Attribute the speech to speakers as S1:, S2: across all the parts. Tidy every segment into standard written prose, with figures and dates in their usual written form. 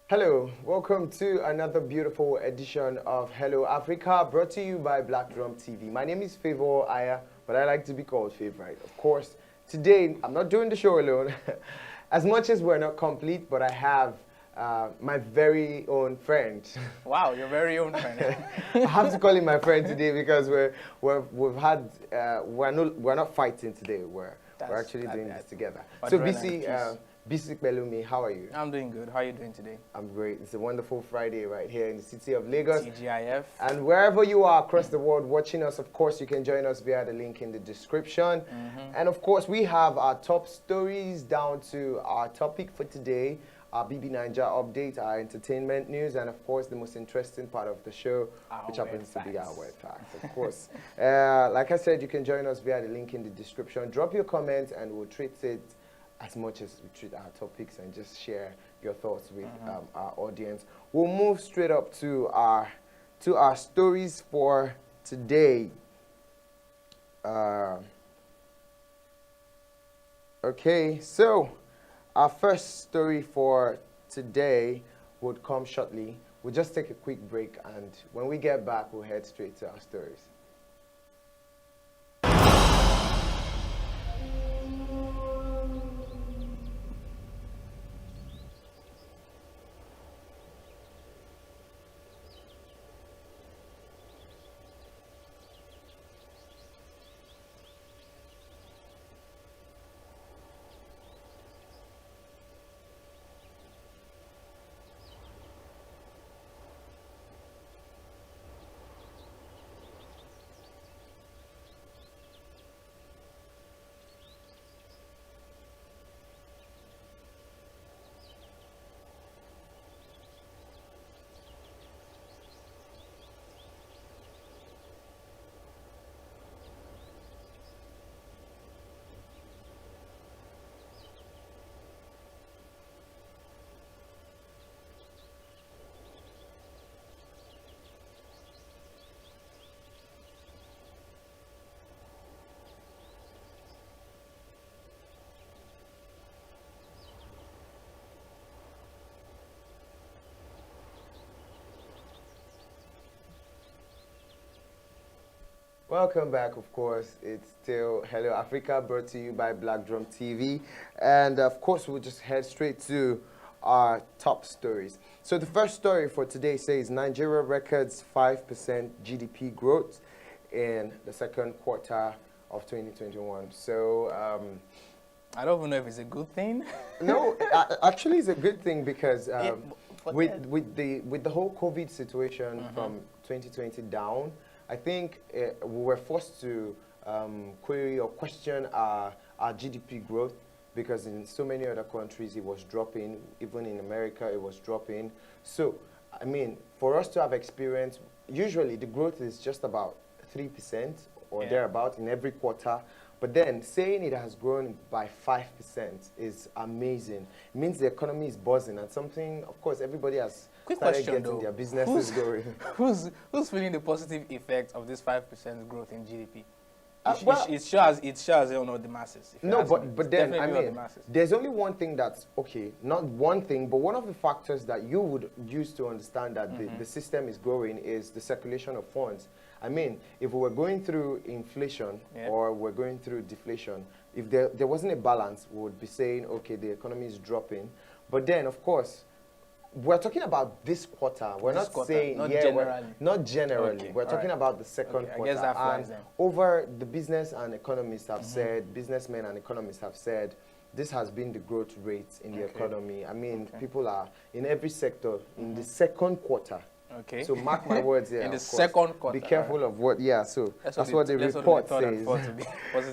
S1: Hello, welcome to another beautiful edition of Hello Africa, brought to you by Black Drum TV. My name is Favor Aya, but I like to be called Favorite. Of course, today I'm not doing the show alone, as much as we're not complete, but I have my very own friend.
S2: Wow, your very own friend.
S1: I have to call him my friend today because we're not fighting today. We're actually doing this together. So BC Pelumi, how are you?
S2: I'm doing good. How are you doing today?
S1: I'm great. It's a wonderful Friday right here in the city of Lagos.
S2: TGIF.
S1: And wherever you are across the world watching us, of course, you can join us via the link in the description. And of course, we have our top stories down to our topic for today, our BB Niger update, our entertainment news, and of course, the most interesting part of the show, which happens to be our word facts, of course. Like I said, you can join us via the link in the description. Drop your comments and we'll treat it as much as we treat our topics and just share your thoughts with our audience. We'll move straight up to our stories for today. Okay, so our first story for today would come shortly. We'll just take a quick break, and when we get back, we'll head straight to our stories. Welcome back, of course. It's still Hello Africa, brought to you by Black Drum TV. And of course, we'll just head straight to our top stories. So the first story for today says Nigeria records 5% GDP growth in the second quarter of 2021. So
S2: I don't even know if it's a good thing.
S1: no, actually it's a good thing because with the whole COVID situation from 2020 down, I think we were forced to query or question our GDP growth, because in so many other countries it was dropping. Even in America it was dropping. So, I mean, for us to have experienced, usually the growth is just about 3% or thereabout in every quarter. But then saying it has grown by 5% is amazing. It means the economy is buzzing, and something, of course, everybody has started getting their businesses going.
S2: Who's feeling the positive effect of this 5% growth in GDP? It shows the masses.
S1: No, but then, I mean, there's only one thing that's, okay, not one thing, but one of the factors that you would use to understand that the system is growing is the circulation of funds. I mean, if we were going through inflation or we're going through deflation, if there wasn't a balance, we would be saying, okay, the economy is dropping. But then, of course, we're talking about this quarter. We're not saying,
S2: not generally.
S1: Not generally.
S2: Okay,
S1: we're talking about the second quarter.
S2: I guess that flies then.
S1: Over the business and economists have said, businessmen and economists have said, this has been the growth rate in the economy. I mean, people are in every sector in the second quarter.
S2: Okay.
S1: So mark my words here.
S2: In the second quarter.
S1: Be careful of what, so that's what the report says.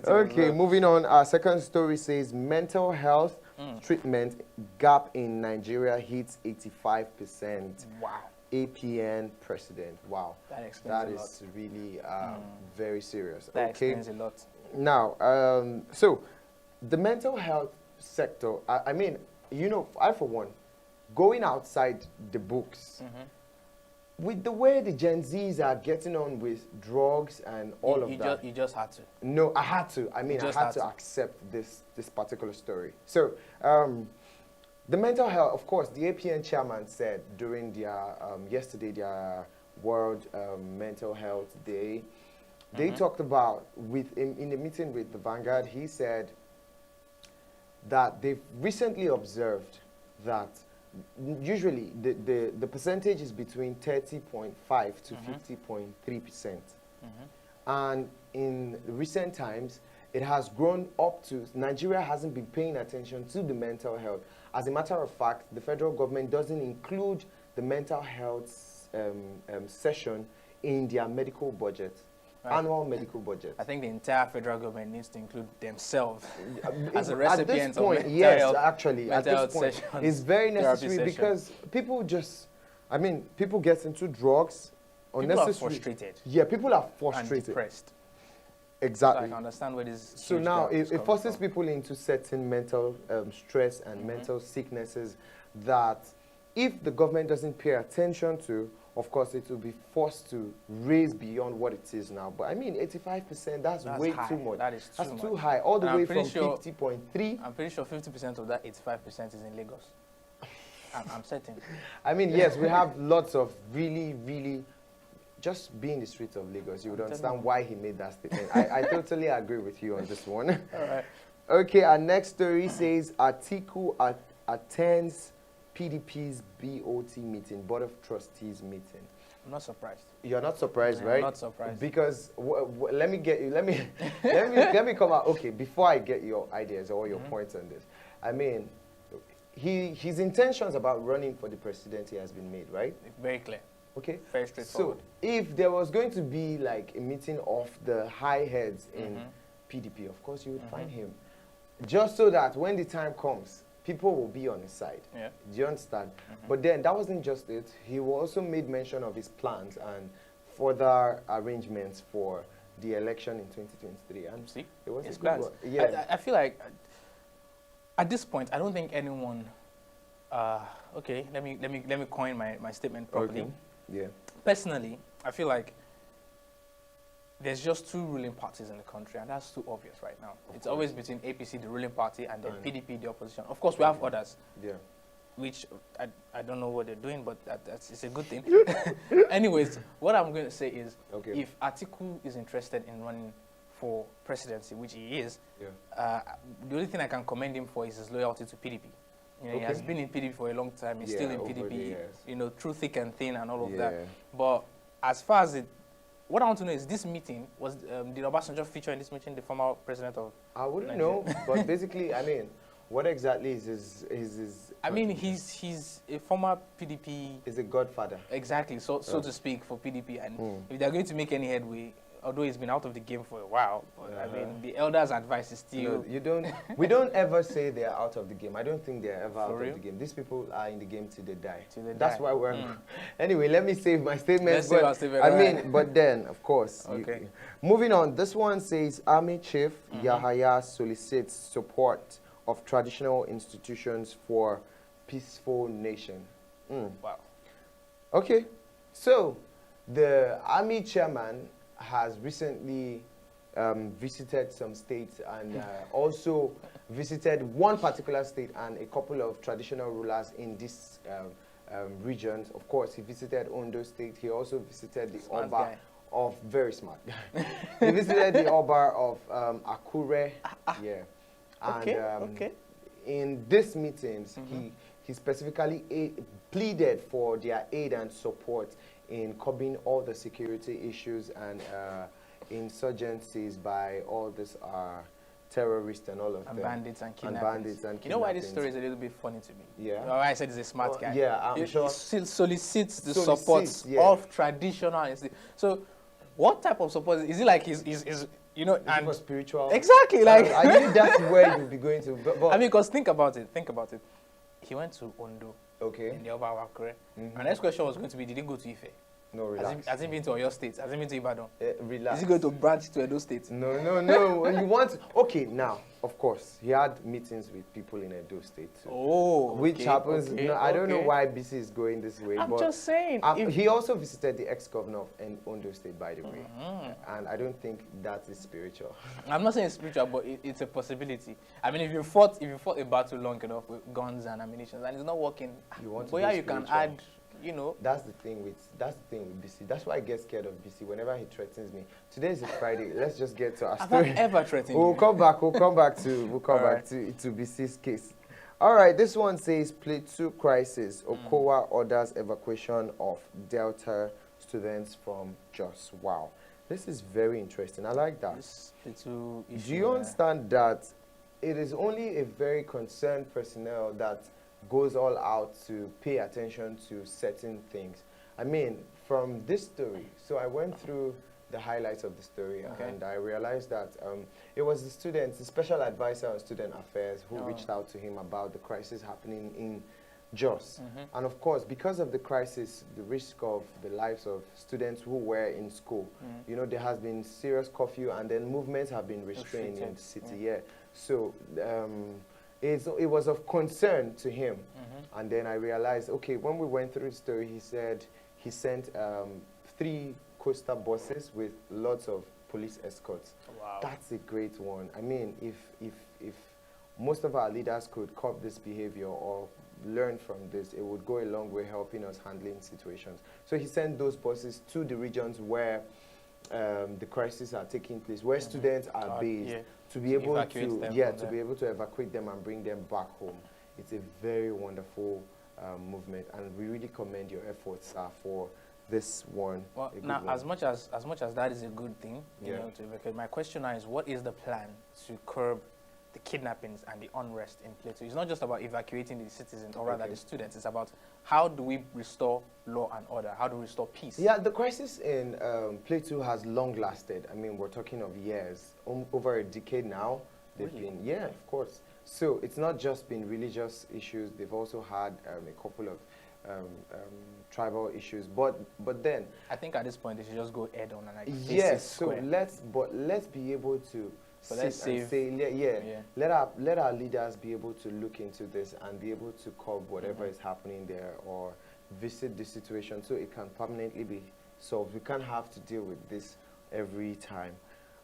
S2: Okay,
S1: moving on. Our second story says mental health treatment gap in Nigeria hits 85%.
S2: Wow.
S1: APN President. Wow.
S2: That explains a lot.
S1: That is really very serious.
S2: That explains a lot.
S1: Now, so the mental health sector, I mean, you know, I for one, going outside the books, with the way the Gen Zs are getting on with drugs and all of that.
S2: You just had to.
S1: No, I had to. I mean, I had to accept this particular story. So, The mental health, of course, the APN chairman said during their, yesterday, their World Mental Health Day, they talked about, in a meeting with the Vanguard, he said that they've recently observed that usually the percentage is between 30.5 to 50.3%. And in recent times, it has grown up to, Nigeria hasn't been paying attention to the mental health. As a matter of fact, the federal government doesn't include the mental health session in their medical budget, annual medical budget.
S2: I think the entire federal government needs to include themselves as a recipient of mental
S1: yes,
S2: health,
S1: actually, at this point,
S2: sessions,
S1: it's very necessary because people just, I mean, people get into drugs.
S2: People are frustrated.
S1: Yeah, people are frustrated.
S2: And depressed.
S1: Exactly.
S2: So I can understand where this.
S1: So now it forces people into certain mental stress and mental sicknesses that if the government doesn't pay attention to, of course, it will be forced to raise beyond what it is now. But I mean, 85%, that's way
S2: high.
S1: too much.
S2: That is
S1: too high. All the way from
S2: sure,
S1: 50.3.
S2: I'm pretty sure 50% of that 85% is in Lagos. I'm certain.
S1: I mean, yes, we have lots of really, really, just be in the streets of Lagos, you would understand why he made that statement. I totally agree with you on this one.
S2: All right.
S1: Okay, our next story says Atiku attends PDP's BOT meeting, Board of Trustees meeting.
S2: I'm not surprised.
S1: You're not surprised, right?
S2: I'm not surprised.
S1: Because let me get you. Let me come out. Okay, before I get your ideas or your points on this, I mean, his intentions about running for the presidency has been made, right?
S2: Very clear.
S1: Okay.
S2: Very straightforward.
S1: So if there was going to be like a meeting of the high heads in PDP, of course you would find him, just so that when the time comes, people will be on his side.
S2: Yeah.
S1: Do you understand? But then that wasn't just it. He also made mention of his plans and further arrangements for the election in 2023. And
S2: see,
S1: it was
S2: his
S1: plans.
S2: Yeah. I feel like at this point, I don't think anyone. Okay, let me coin my statement properly.
S1: Okay. Yeah.
S2: Personally, I feel like there's just two ruling parties in the country, and that's too obvious right now. It's always between APC, the ruling party, and then PDP, the opposition. Of course, we have others, which I don't know what they're doing, but it's a good thing. Anyways, what I'm going to say is, if Atiku is interested in running for presidency, which he is, the only thing I can commend him for is his loyalty to PDP. You know, he has been in PDP for a long time. He's still in PDP, you know, through thick and thin and all of that. But as far as what I want to know is this meeting, did Obasanjo feature in this meeting, the former president of
S1: I wouldn't
S2: Nigeria?
S1: know, but basically, I mean, what exactly is his
S2: I mean, he's a former PDP.
S1: He's a godfather.
S2: Exactly, so to speak, for PDP. And if they're going to make any headway, although he's been out of the game for a while, but I mean, the elders' advice is still...
S1: we don't ever say they're out of the game. I don't think they're ever out
S2: real?
S1: of the game. These people are in the game till they die.
S2: That's
S1: why we're... Anyway, let me save my statements.
S2: Save our statement,
S1: I mean, but then, of course...
S2: Okay.
S1: Moving on, this one says, Army Chief Yahaya solicits support of traditional institutions for peaceful nation.
S2: Wow.
S1: Okay, so the Army Chairman has recently visited some states and also visited one particular state and a couple of traditional rulers in this region. Of course, he visited Ondo State. He also visited the Oba of, very smart guy. He visited the Oba of Akure. Yeah. And in these meetings, he specifically pleaded for their aid and support in curbing all the security issues and insurgencies by all these terrorists and all of them.
S2: Bandits and kidnappers. You know why this story is a little bit funny to me?
S1: Yeah.
S2: Well, I said he's a smart guy.
S1: Yeah, I'm sure.
S2: He solicits the support of traditional institutions. So what type of support? Is it like he's you know, and
S1: for spiritual?
S2: Exactly. Like
S1: I think that's where you'll be going to. But
S2: I mean, because think about it. He went to Ondo.
S1: Okay.
S2: In the Oba of Akure. And the next question was going to be, did he go to Ife?
S1: No, relax.
S2: Has he been to Oyo State? Has he been to Ibadan?
S1: Relax.
S2: Is he going to branch to Edo State?
S1: No. When you want... Okay, now, of course, he had meetings with people in Edo State too.
S2: Oh,
S1: which happens...
S2: Okay,
S1: no, I don't know why BC is going this way.
S2: I'm
S1: but
S2: just saying.
S1: he also visited the ex-governor of Ondo State, by the way. And I don't think that is spiritual. I'm
S2: not saying it's spiritual, but it's a possibility. I mean, if you fought a battle long enough with guns and ammunition, and it's not working, you can add... You know,
S1: that's the thing with BC. That's why I get scared of BC whenever he threatens me. Today is a Friday. Let's just get to our story.
S2: Have I ever threatened
S1: We'll come back to BC's case. All right, this one says Plateau crisis. Okowa orders evacuation of Delta students from Jos. Wow, this is very interesting. I like that.
S2: Do
S1: you understand that it is only a very concerned personnel that goes all out to pay attention to certain things? I mean, from this story, so I went through the highlights of the story, and I realized that it was the students, the special advisor on student affairs, who reached out to him about the crisis happening in Jos. And of course, because of the crisis, the risk of the lives of students who were in school, you know, there has been serious curfew, and then movements have been restrained in the city. So it was of concern to him. And then I realized, okay, when we went through the story, he said he sent 3 coaster buses with lots of police escorts. Wow. That's a great one. I mean, if most of our leaders could cop this behavior or learn from this, it would go a long way helping us handling situations. So he sent those buses to the regions where the crises are taking place, where students are based, to be able to be able to evacuate them and bring them back home. It's a very wonderful movement, and we really commend your efforts for this one.
S2: Well, now, as much as that is a good thing, you know, to evacuate, my question now is, what is the plan to curb the kidnappings and the unrest in Plateau? It's not just about evacuating the citizens, or rather the students. It's about how do we restore law and order? How do we restore peace?
S1: Yeah, the crisis in Plateau has long lasted. I mean, we're talking of years, over a decade now. They've been, of course. So it's not just been religious issues. They've also had a couple of tribal issues. But then,
S2: I think at this point they should just go head on and like
S1: yes. So let's be able to.
S2: So let's say,
S1: let our leaders be able to look into this and be able to curb whatever is happening there, or visit the situation so it can permanently be solved. We can't have to deal with this every time.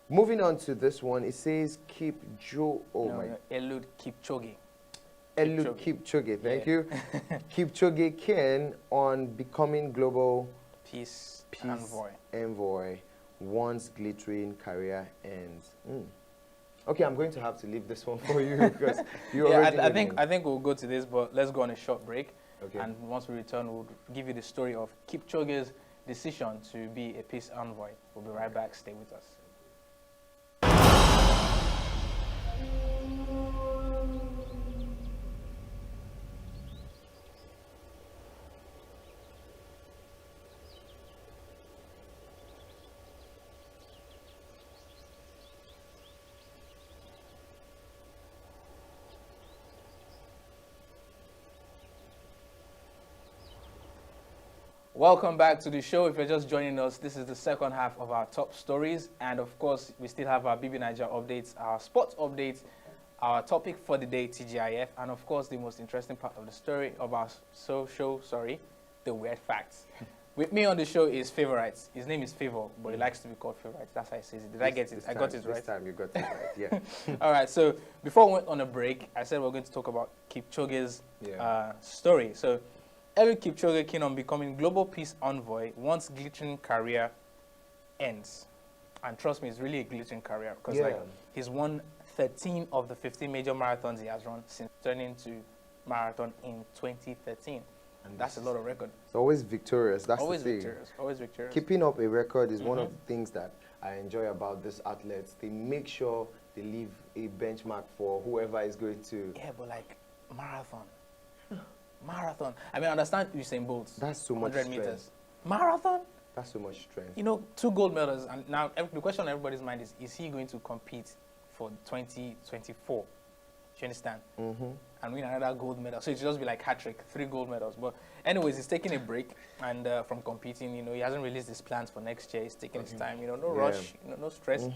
S1: Moving on to this one, it says Kipchoge.
S2: Eliud Kipchoge.
S1: Eliud Kipchoge, thank you. Kipchoge keen on becoming global
S2: peace
S1: envoy once glittering career ends. Okay, I'm going to have to leave this one for you because you already.
S2: I think we'll go to this, but let's go on a short break. Okay. And once we return, we'll give you the story of Kipchoge's decision to be a peace envoy. We'll be right back. Stay with us. Welcome back to the show. If you're just joining us, this is the second half of our top stories. And of course, we still have our BB Niger updates, our sports updates, our topic for the day, TGIF, and of course, the most interesting part of the story of our show, the weird facts. With me on the show is Favorites. His name is Favor, but he likes to be called Favorites. That's how he says it. Did I get it? I got it right?
S1: This time you got it right, yeah.
S2: All right, so before we went on a break, I said we're going to talk about Kipchoge's story. So, Eliud Kipchoge keen on becoming global peace envoy once glittering career ends. And trust me, it's really a glittering career because like he's won 13 of the 15 major marathons he has run since turning to marathon in 2013. And that's a lot of record.
S1: It's always victorious. That's
S2: always
S1: the thing.
S2: Victorious. Always victorious.
S1: Keeping up a record is one of the things that I enjoy about these athletes. They make sure they leave a benchmark for whoever is going to.
S2: Yeah, but like marathon. Marathon. I mean, I understand Usain Bolt.
S1: That's so much
S2: 100
S1: strength.
S2: meters. Marathon?
S1: That's so much strength.
S2: You know, 2 gold medals. And now the question on everybody's mind is he going to compete for 2024? you understand? And win another gold medal. So it should just be like hat-trick, 3 gold medals. But anyways, he's taking a break and from competing. You know, he hasn't released his plans for next year. He's taking his time. You know, no rush, you know, no stress.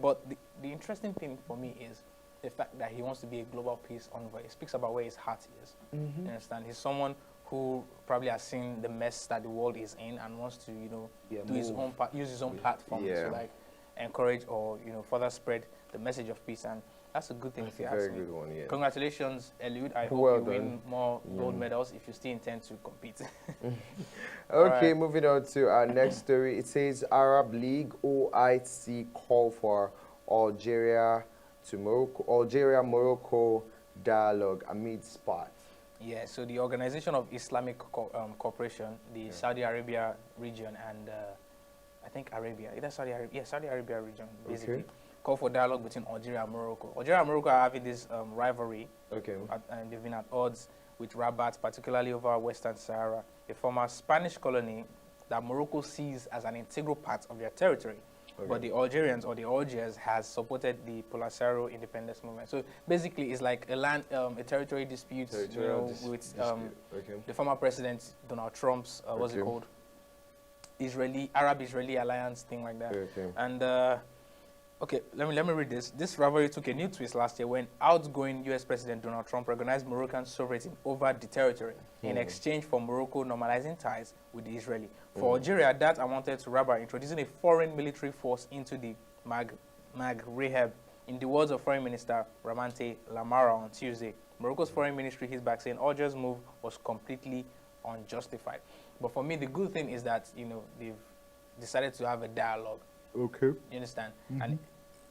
S2: But the interesting thing for me is the fact that he wants to be a global peace envoy. He speaks about where his heart is. You understand? He's someone who probably has seen the mess that the world is in and wants to, you know, do his own use his own platform to like encourage or, you know, further spread the message of peace. And that's a good thing if you ask me.
S1: Very good one, yeah.
S2: Congratulations, Eliud. I hope you win more gold medals if you still intend to compete.
S1: Okay, moving on to our next story. It says Arab League OIC call for Algeria-Morocco dialogue amid spat.
S2: Yeah, so the Organization of Islamic Cooperation, the Saudi Arabia region, and I think Arabia, either Saudi Arabia, Saudi Arabia region, basically, call for dialogue between Algeria and Morocco. Algeria and Morocco are having this rivalry, and they've been at odds with Rabat, particularly over Western Sahara, a former Spanish colony that Morocco sees as an integral part of their territory. But the Algerians or the Algiers has supported the Polisario independence movement. So basically, it's like a land, a territory dispute, you know, with the former president Donald Trump's what's it called, Arab-Israeli alliance thing like that. And okay, let me read this. This rivalry took a new twist last year when outgoing U.S. President Donald Trump recognized Moroccan sovereignty over the territory in exchange for Morocco normalizing ties with the Israeli. For Algeria, that amounted to Rabat introducing a foreign military force into the Maghreb. In the words of Foreign Minister Ramante Lamara on Tuesday, Morocco's foreign ministry hit back saying Algiers' move was completely unjustified. But for me, the good thing is that, you know, they've decided to have a dialogue. Okay. You understand? And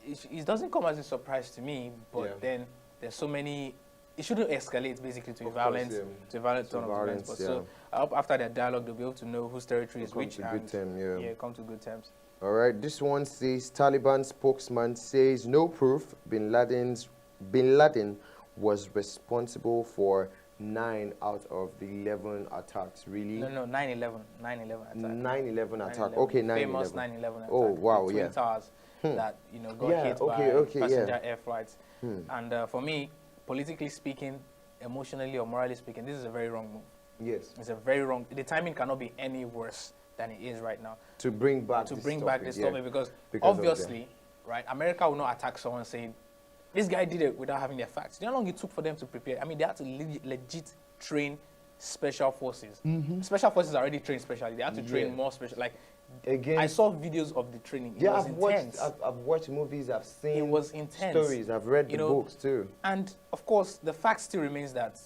S2: it doesn't come as a surprise to me, but then there's so many. It shouldn't escalate basically to a violent turn of events. But so I hope after that dialogue they'll be able to know whose territory is which and come to good terms.
S1: All right. This one says Taliban spokesman says no proof Bin Laden was responsible for 9 out of the 11 attacks. Really?
S2: No, 9/11. 9/11 attack.
S1: 9/11 attack. Okay, 9/11.
S2: Famous 9/11 attack.
S1: Oh wow,
S2: the Twin Towers that, you know, got hit by passenger air flights. And for me, politically speaking, emotionally or morally speaking, this is a very wrong move. Yes. It's a very wrong. The timing cannot be any worse than it is right now.
S1: To bring back
S2: this topic because obviously, right, America will not attack someone saying, this guy did it without having their facts. Do you know how long it took for them to prepare? I mean, they had to legit train special forces. Special forces are already trained specially. They had to train more special. Like, again, I saw videos of the training. It was intense.
S1: I've watched movies. I've seen
S2: it was intense.
S1: Stories. I've read the books too.
S2: And of course, the fact still remains that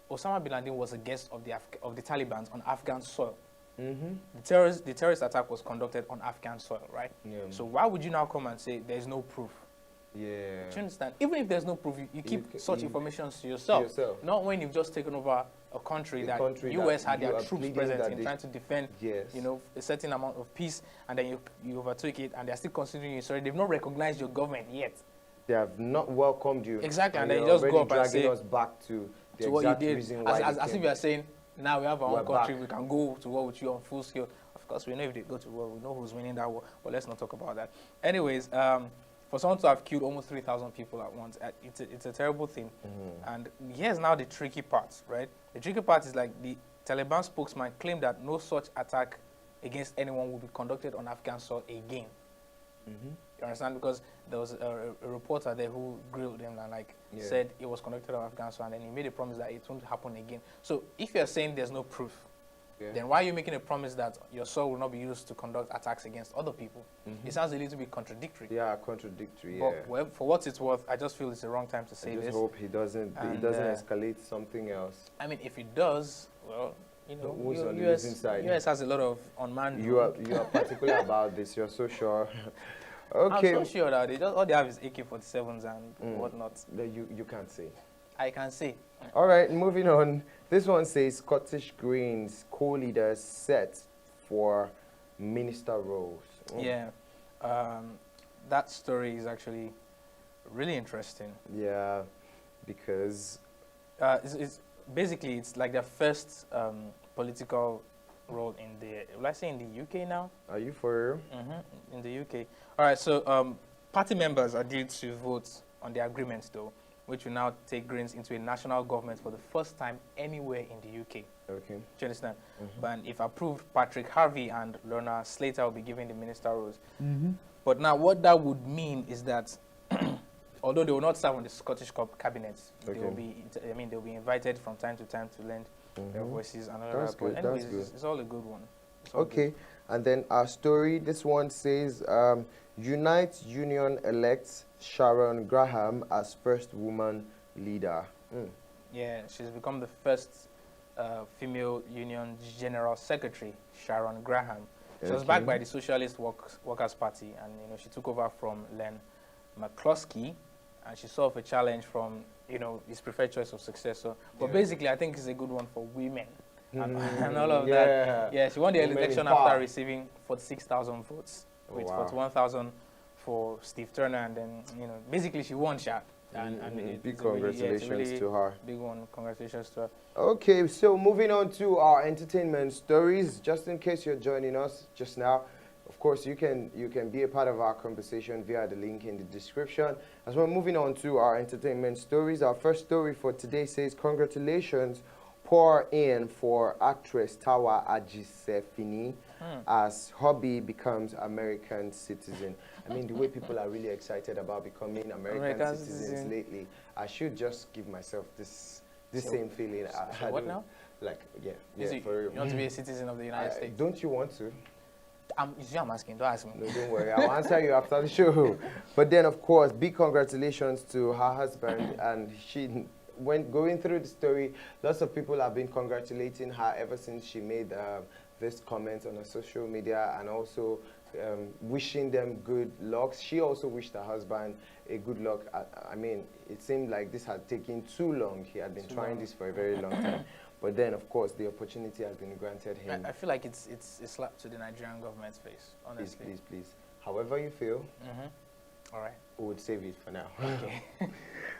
S2: Osama bin Laden was a guest of the Taliban on Afghan soil. The terrorist attack was conducted on Afghan soil, right? So why would you now come and say there's no proof? Do you understand? Even if there's no proof, you keep such information to yourself. Not when you've just taken over a country that U.S. had their troops present in trying to defend, you know, a certain amount of peace, and then you overtook it, and they're still considering you. Sorry, they've not recognized your government yet. They have not welcomed you. Exactly, and then you just go up and say, us back to what you did. As if you are saying, now we have our own country, we can go to war with you on full scale. Of course, we know if they go to war, we know who's winning that war, but let's not talk about that. Anyways, for someone to have killed almost 3,000 people at once, it's a terrible thing. And here's now the tricky part, right? The tricky part is like the Taliban spokesman claimed that no such attack against anyone will be conducted on Afghan soil again. You understand? Because there was a reporter there who grilled him and like said it was conducted on Afghan soil, and then he made a promise that it won't happen again. So if you're saying there's no proof, then why are you making a promise that your soil will not be used to conduct attacks against other people? It sounds a little bit contradictory. Yeah, contradictory, but well, for what it's worth, I just feel it's the wrong time to say this. I just hope he doesn't escalate something else. I mean, if it does, well, you know, US has a lot of unmanned... You are particular about this, you're so sure. Okay. I'm so sure that all they have is AK-47s and whatnot. You can't say. I can say. All right, moving on. This one says Scottish Greens co-leaders set for minister roles. Yeah, that story is actually really interesting. Yeah, because it's basically it's like their first political role in let's say in the UK now. Are you for real? In the UK. All right, so party members are due to vote on the agreement though. which will now take Greens into a national government for the first time anywhere in the UK.
S1: Okay.
S2: Do you understand? But if approved, Patrick Harvey and Lorna Slater will be given the minister roles. But now what that would mean is that although they will not serve on the Scottish cabinet, they will be, I mean, they'll be invited from time to time to lend their voices and all that. But anyways, it's all a good one.
S1: Okay. And then our story, this one says, Unite Union elects Sharon Graham as first woman leader.
S2: Yeah, she's become the first female union general secretary, Sharon Graham. She was backed by the Socialist Workers' Party, and she took over from Len McCloskey, and she saw a challenge from his preferred choice of successor. But basically, I think it's a good one for women and all of that. Yeah, she won the election after receiving 46,000 votes, with 41,000 for Steve Turner, and then basically she won. And
S1: big congratulations to her.
S2: Big one, congratulations to her.
S1: Okay, so moving on to our entertainment stories. Just in case you're joining us just now, of course you can be a part of our conversation via the link in the description. As we're moving on to our entertainment stories, our first story for today says, congratulations pour in for actress Tawa Ajisefini as hubby becomes American citizen. I mean, the way people are really excited about becoming American citizens lately, I should just give myself this same feeling.
S2: What now?
S1: Like, yeah, for real.
S2: You want to be a citizen of the United States?
S1: Don't you want to?
S2: I'm asking, don't ask me.
S1: No, don't worry. I'll answer you after the show. But then, of course, big congratulations to her husband. And when going through the story, lots of people have been congratulating her ever since she made this comment on her social media, and also wishing them good luck. She also wished her husband a good luck. I mean, it seemed like this had taken too long. He had been trying this for a very long time. But then, of course, the opportunity has been granted him.
S2: I feel like it's a slap to the Nigerian government's face, honestly.
S1: Please. However you feel,
S2: all right.
S1: We would save it for now.
S2: Okay.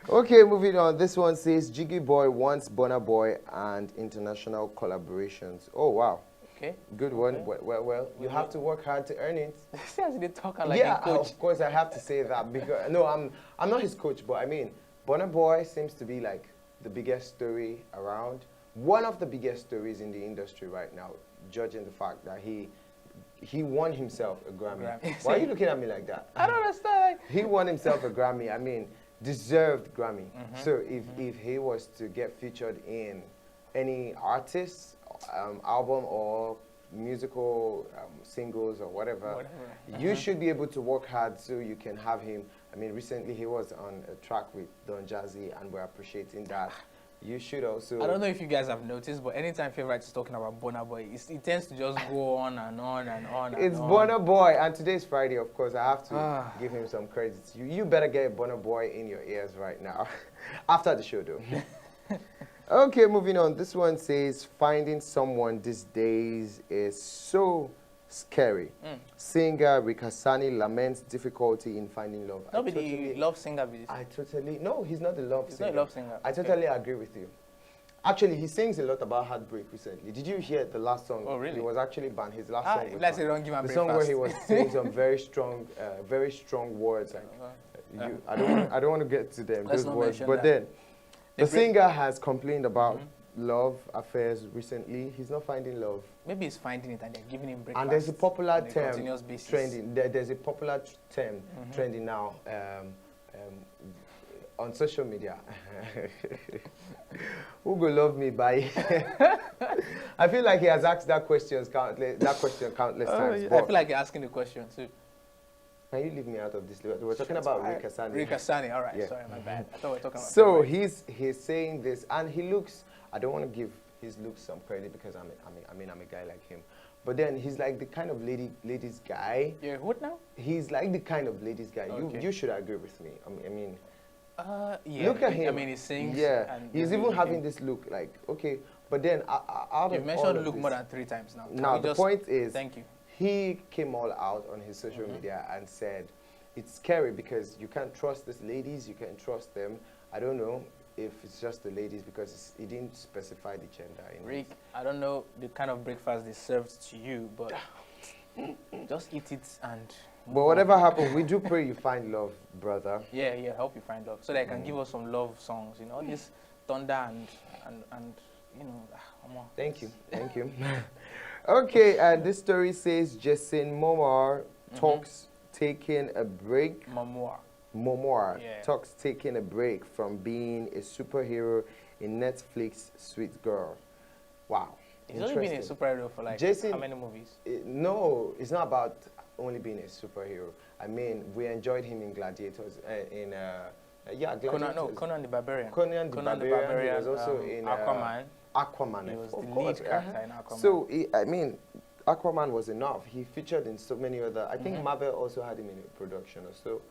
S1: Okay, moving on. This one says, Jiggy Boy wants Burna Boy and international collaborations. Oh, wow.
S2: Okay.
S1: Good one. Well, you have to work hard to earn it.
S2: They talk like a coach.
S1: Of course, I have to say that because no, I'm not his coach, but I mean, Burna Boy seems to be like the biggest story around. One of the biggest stories in the industry right now, judging the fact that he won himself a Grammy. Why are you looking at me like that?
S2: I don't understand.
S1: He won himself a Grammy. I mean, deserved Grammy. So if he was to get featured in any artist album or musical singles or whatever, you should be able to work hard so you can have him. I mean, recently he was on a track with Don Jazzy, and we're appreciating that. You should also...
S2: I don't know if you guys have noticed, but anytime Favorite is talking about Burna Boy, it tends to just go on and on and on and
S1: It's Burna Boy, and today's Friday, of course. I have to give him some credit. You better get Burna Boy in your ears right now. After the show, though. Okay, moving on. This one says, finding someone these days is so scary. Singer Rikasani laments difficulty in finding love.
S2: Nobody love singer.
S1: No, he's not a love singer.
S2: He's not a love singer.
S1: I totally agree with you. Actually, he sings a lot about heartbreak recently. Did you hear the last song?
S2: Oh, really?
S1: He was actually banned. His last song was
S2: banned.
S1: The song where he was saying some very strong words. Like, I don't want to get to them, those words. But then, the singer has complained about love affairs recently. He's not finding love.
S2: Maybe he's finding it and they're giving him breakfast.
S1: And there's a popular term
S2: trending.
S1: There's a popular term trending now on social media. Who will love me by? I feel like he has asked that question countless times.
S2: I feel like you're asking the question too.
S1: Can you leave me out of this? We're talking about Rikasani.
S2: Rikasani, all right. Yeah. Sorry, my bad. I thought we were talking about...
S1: So he's saying this, and he looks... I don't want to give his looks some credit because I'm a guy like him. But then he's like the kind of ladies guy.
S2: Yeah, what now?
S1: He's like the kind of ladies guy. Okay. You should agree with me.
S2: Yeah.
S1: Look at him.
S2: I mean, he sings.
S1: Yeah. And he's even having this look like, okay. But then
S2: You've mentioned look more than 3 times now.
S1: Now, the point is...
S2: Thank you.
S1: He came all out on his social media and said, it's scary because you can't trust these ladies, you can't trust them. I don't know if it's just the ladies because he didn't specify the gender.
S2: Rick, I don't know the kind of breakfast they served to you, but just eat it and
S1: But whatever happens, we do pray you find love, brother.
S2: Yeah, yeah, help you find love. So they can give us some love songs, you know, this thunder and you know,
S1: Thank you, thank you. Okay, and this story says Jason Momoa talks taking a break. Momoa talks taking a break from being a superhero in Netflix Sweet Girl. Wow.
S2: He's only been a superhero for like how many movies?
S1: No, it's not about only being a superhero. I mean, we enjoyed him in Gladiators, Gladiators.
S2: Conan the Barbarian.
S1: Conan the Barbarian. He was also in
S2: Aquaman.
S1: Aquaman.
S2: He was the lead character in Aquaman.
S1: So, I mean, Aquaman was enough. He featured in so many other. I think Marvel also had him in a production or so.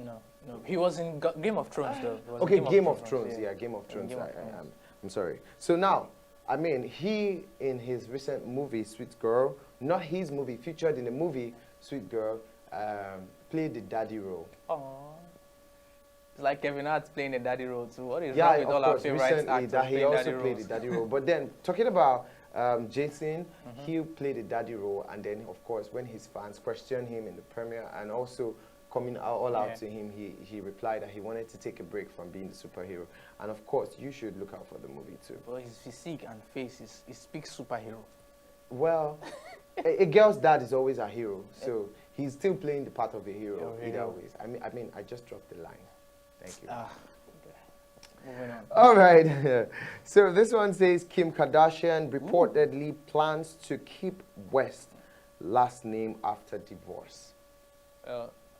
S2: No. He was in Game of Thrones, though.
S1: Okay, Game of Thrones. Yeah, Game of Thrones. I'm sorry. So now, I mean, he, in his recent movie, Sweet Girl, not his movie, featured in the movie, Sweet Girl, played the daddy role.
S2: Aww. It's like Kevin Hart's playing the daddy role too. What is wrong with all our favorite actors
S1: that he also
S2: daddy
S1: played the daddy role. But then, talking about Jason, he played the daddy role, and then, of course, when his fans questioned him in the premiere, and also coming all out to him, he replied that he wanted to take a break from being the superhero. And of course, you should look out for the movie too.
S2: Well, his physique and face, he speaks superhero.
S1: Well, a girl's dad is always a hero, so he's still playing the part of a hero either ways. I mean, I just dropped the line. Thank you.
S2: Okay. Moving on.
S1: All right. So this one says Kim Kardashian reportedly plans to keep West last name after divorce.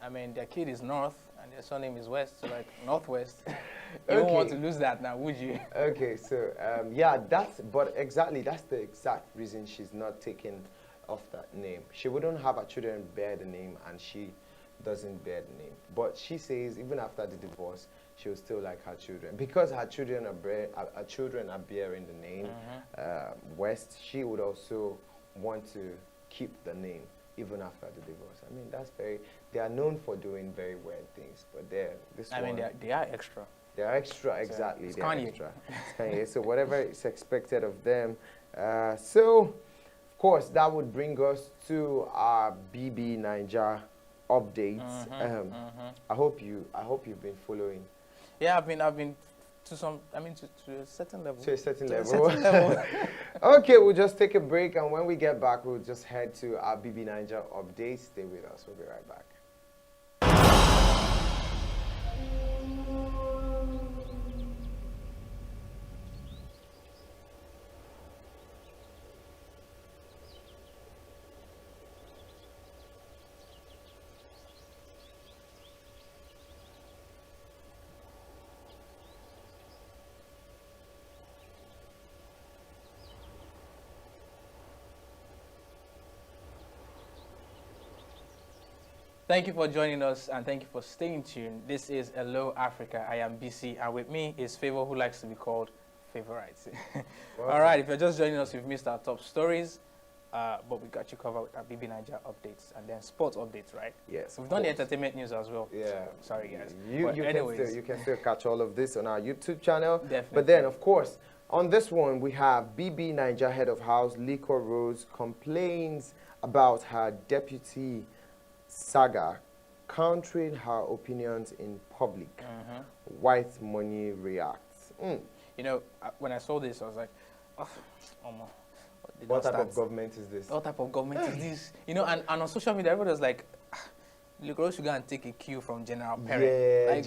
S2: I mean, their kid is North, and their surname is West, so like Northwest. You don't want to lose that now, would you?
S1: Okay, so yeah, that's the exact reason she's not taking off that name. She wouldn't have her children bear the name, and she doesn't bear the name. But she says even after the divorce, she will still like her children because her children are bearing the name West. She would also want to keep the name even after the divorce. I mean, they are known for doing very weird things, but they are extra. They are extra, exactly.
S2: It's
S1: Kanye. Extra. It's Kanye. So whatever is expected of them. So, of course, that would bring us to our BB Niger updates. I hope you've been following.
S2: Yeah, I've been to a certain level.
S1: To a certain level. Okay, we'll just take a break, and when we get back, we'll just head to our BB Niger updates. Stay with us. We'll be right back.
S2: Thank you for joining us, and thank you for staying tuned. This is Hello Africa. I am BC, and with me is Favor, who likes to be called Favorite. All right, if you're just joining us, you've missed our top stories, but we got you covered with our BB Niger updates and then sports updates, right?
S1: Yes.
S2: We've done the entertainment news as well.
S1: Yeah.
S2: Sorry, guys.
S1: You can still catch all of this on our YouTube channel.
S2: Definitely.
S1: But then, of course, on this one, we have BB Niger head of house, Liko Rose, complains about her deputy saga, countering her opinions in public. White money reacts.
S2: You know, when I saw this, I was like, oh,
S1: what type of government is this?
S2: What type of government is this? You know, and on social media, everybody was like, Liko should go and take a cue from General Perry.
S1: Yeah,
S2: like,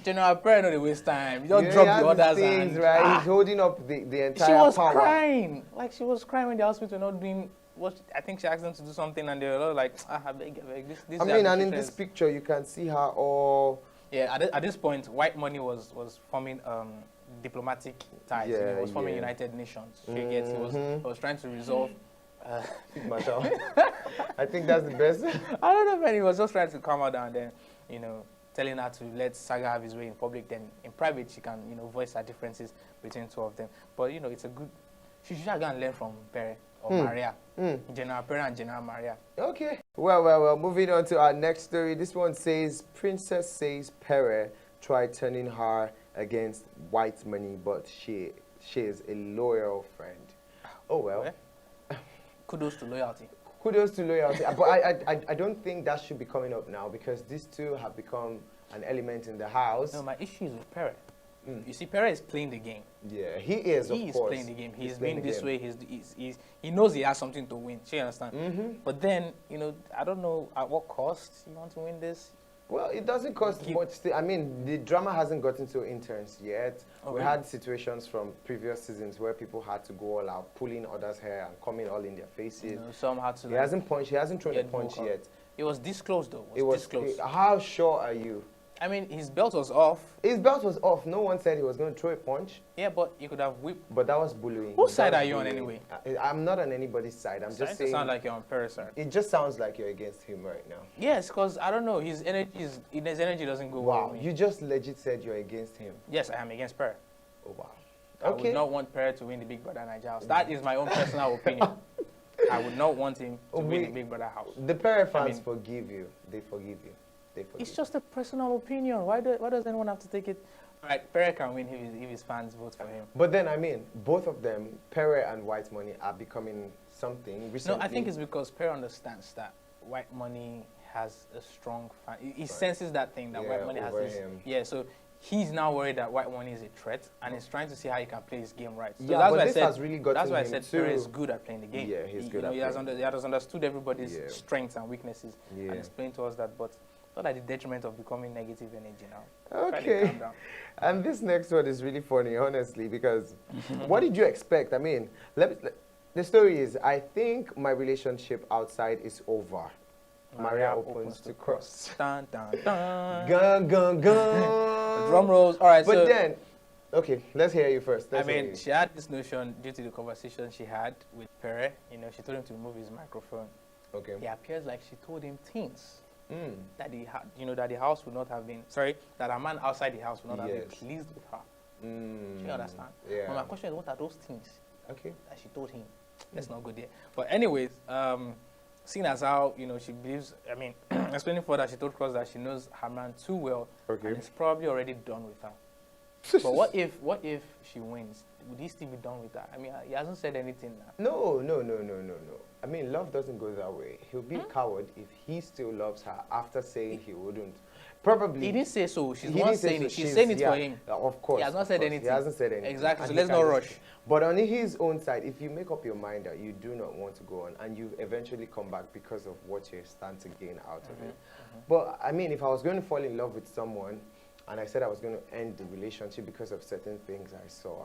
S2: General Perry, no, they waste time. You don't drop the others.
S1: Things, right? He's holding up the entire
S2: power. She was
S1: power.
S2: crying. Like, she was crying when the hospital were not doing what I think she asked them to do something, and they were like, I beg, this.
S1: I mean, and in this picture, you can see her all.
S2: Yeah, at this point, white money was forming diplomatic ties.
S1: Yeah,
S2: it was forming United Nations. He was trying to resolve.
S1: I think that's the best.
S2: I don't know, man. He was just trying to calm her down. Then, you know, telling her to let Saga have his way in public. Then, in private, she can, you know, voice her differences between two of them. But you know, it's a good. She should go and learn from Perry. Or Maria. General Perry and General Maria.
S1: Okay. Well, moving on to our next story. This one says, Princess says Perry tried turning her against white money, but she is a loyal friend. Oh, well.
S2: Kudos to loyalty.
S1: kudos to loyalty. But I don't think that should be coming up now because these two have become an element in the house.
S2: No, my issue is with Pere. You see, Pere is playing the game.
S1: Yeah, he is, of course.
S2: He is playing the game. He's been this way. He knows he has something to win. Do you understand? But then, you know, I don't know at what cost you want to win this.
S1: Well, it doesn't cost much. I mean, the drama hasn't gotten so intense yet. Okay. We had situations from previous seasons where people had to go all out, pulling others' hair and coming all in their faces. You know,
S2: some had to.
S1: He hasn't punched. He hasn't thrown a punch yet.
S2: It was disclosed, though. It was disclosed.
S1: How sure are you?
S2: I mean, his belt was off.
S1: His belt was off. No one said he was going to throw a punch.
S2: Yeah, but you could have whipped.
S1: But that was bullying.
S2: Whose side are you on anyway?
S1: I'm not on anybody's side. I'm just saying.
S2: It sounds like you're on Pere's side.
S1: It just sounds like you're against him right now.
S2: Yes, because I don't know. His energy doesn't go well.
S1: Wow, you just legit said you're against him.
S2: Yes, I am against Pere.
S1: Oh, wow.
S2: I would not want Pere to win the Big Brother Nigeria house. That is my own personal opinion. I would not want him to win the Big Brother house.
S1: The Pere fans forgive you. They forgive you.
S2: It's just a personal opinion. Why does anyone have to take it? All right, Pere can win if his fans vote for him.
S1: But then, I mean, both of them, Pere and White Money, are becoming something recently.
S2: No, I think it's because Pere understands that White Money has a strong fan. He senses that thing, that White Money has this. Yeah, so he's now worried that White Money is a threat, and he's trying to see how he can play his game right. So
S1: yeah, but this has really gotten him.
S2: That's why I said Pere is good at playing the game.
S1: Yeah, he's good at
S2: playing. He has understood everybody's strengths and weaknesses and explained to us that, but not at the detriment of becoming negative energy now.
S1: Okay. And this next one is really funny, honestly, because what did you expect? I mean, the story is, I think my relationship outside is over. Maria opens to cross.
S2: Dun, dun, dun.
S1: Gun, gun, gun.
S2: Drum rolls. All right,
S1: but then, okay, let's hear you first.
S2: I mean, she had this notion due to the conversation she had with Pere. You know, she told him to remove his microphone. Okay. It appears like she told him things. That that the house would not have been, that a man outside the house would not have been pleased with her. Do you understand? Yeah. But my question is, what are those things that she told him? Let's not go there. But anyways, seeing as how, she believes, I mean, explaining further, she told Cross that she knows her man too well and is probably already done with her. But what if she wins? Would he still be done with that? I mean, he hasn't said anything now.
S1: No. I mean, love doesn't go that way. He'll be a coward if he still loves her after saying he wouldn't. Probably.
S2: He didn't say so. She's not saying it. She's saying it for him.
S1: Of course.
S2: He has not said anything.
S1: He hasn't said anything.
S2: Exactly. So let's not rush.
S1: But on his own side, if you make up your mind that you do not want to go on and you eventually come back because of what you stand to gain out of it. But, I mean, if I was going to fall in love with someone and I said I was going to end the relationship because of certain things I saw,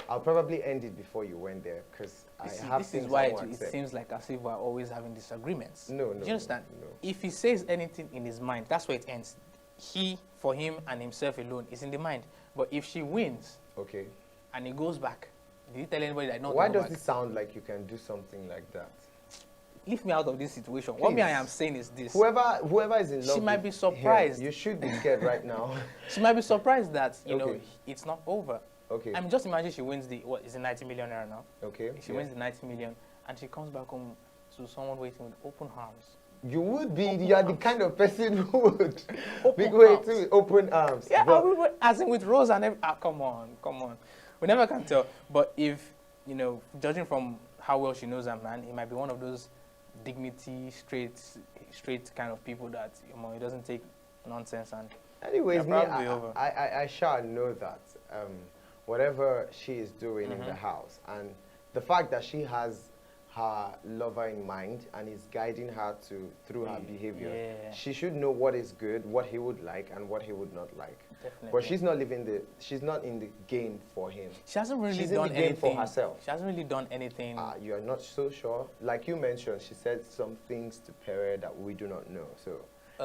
S1: I'll probably end it before you went there because
S2: this is why it seems like as if we're always having disagreements.
S1: No.
S2: Do you understand?
S1: No.
S2: If he says anything in his mind, that's where it ends. He, for him and himself alone, is in the mind. But if she wins, and he goes back, did you tell anybody that not?
S1: Why does it sound like you can do something like that?
S2: Leave me out of this situation. Please. What I am saying is this.
S1: Whoever is in love,
S2: she might be surprised.
S1: You should be scared right now.
S2: She might be surprised that, it's not over.
S1: Okay.
S2: I mean, just imagine she wins is it 90 million naira now?
S1: Okay.
S2: She wins the 90 million and she comes back home to someone waiting with open arms.
S1: You would be. You are the kind of person who would be waiting with open arms.
S2: Yeah, as in with Rose and everything. Come on. We never can tell. But if, judging from how well she knows her man, he might be one of those dignity, straight kind of people that, he doesn't take nonsense. And
S1: anyways, I shall know that. Whatever she is doing in the house, and the fact that she has her lover in mind and is guiding her through her behavior, she should know what is good, what he would like, and what he would not like. Definitely. But she's not in the game for him.
S2: She hasn't really
S1: she's
S2: done
S1: in the game
S2: anything
S1: for herself.
S2: She hasn't really done anything.
S1: You are not so sure. Like you mentioned, she said some things to Pere that we do not know, so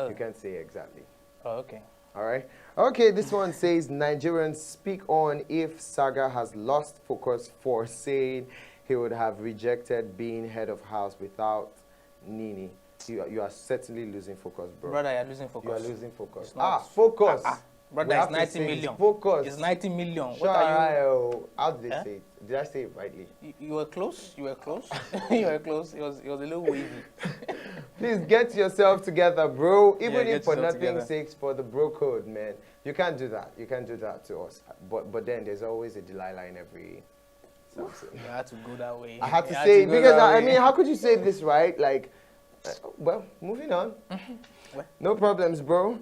S1: you can't say exactly.
S2: Oh, okay.
S1: All right. Okay, this one says, Nigerians speak on if Saga has lost focus for saying he would have rejected being head of house without Nini. You are certainly losing focus, bro.
S2: Brother, you're losing focus.
S1: You are losing focus. Focus.
S2: Brother, it's 90 million.
S1: Focus.
S2: It's 90 million.
S1: What are you? How did they say it? Did I say it rightly?
S2: You were close. You were close. You were close. It was a little wavy.
S1: Please get yourself together, bro. Even if for nothing's sake, for the bro code, man. You can't do that. You can't do that to us. But then there's always a Delilah in every something.
S2: You had to go that way.
S1: I had to say it because, I mean, how could you say this, right? Like, Well, moving on. No problems, bro.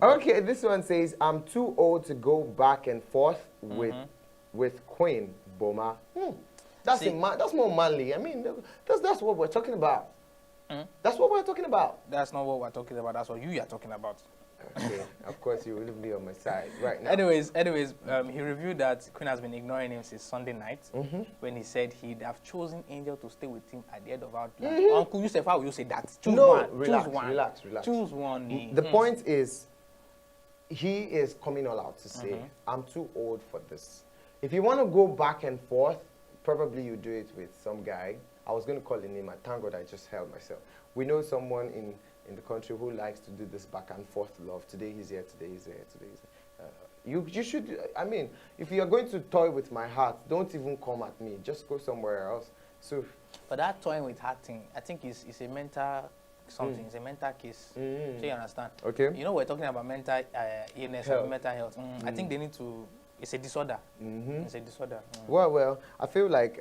S1: Okay, this one says, I'm too old to go back and forth with Queen Boma. That's more manly. I mean, that's what we're talking about. That's what we're talking about.
S2: That's not what we're talking about. That's what you are talking about.
S1: Okay, of course you will be on my side right now.
S2: Anyways, he revealed that Queen has been ignoring him since Sunday night when he said he'd have chosen Angel to stay with him at the end of our life. Uncle Yusuf, how will you say that? Choose one.
S1: Relax.
S2: Choose one.
S1: The point is, he is coming all out to say, I'm too old for this. If you want to go back and forth, probably you do it with some guy. I was going to call the name, and thank God I just held myself. We know someone in the country who likes to do this back and forth love. Today he's here, today he's there, today he's there. You should, I mean, if you are going to toy with my heart, don't even come at me. Just go somewhere else. So,
S2: but that toying with heart thing, I think is a mental something. It's a mental case. So you understand? Okay. You know, we're talking about mental illness and mental health. I think they need to, it's a disorder. It's a disorder.
S1: Well, I feel like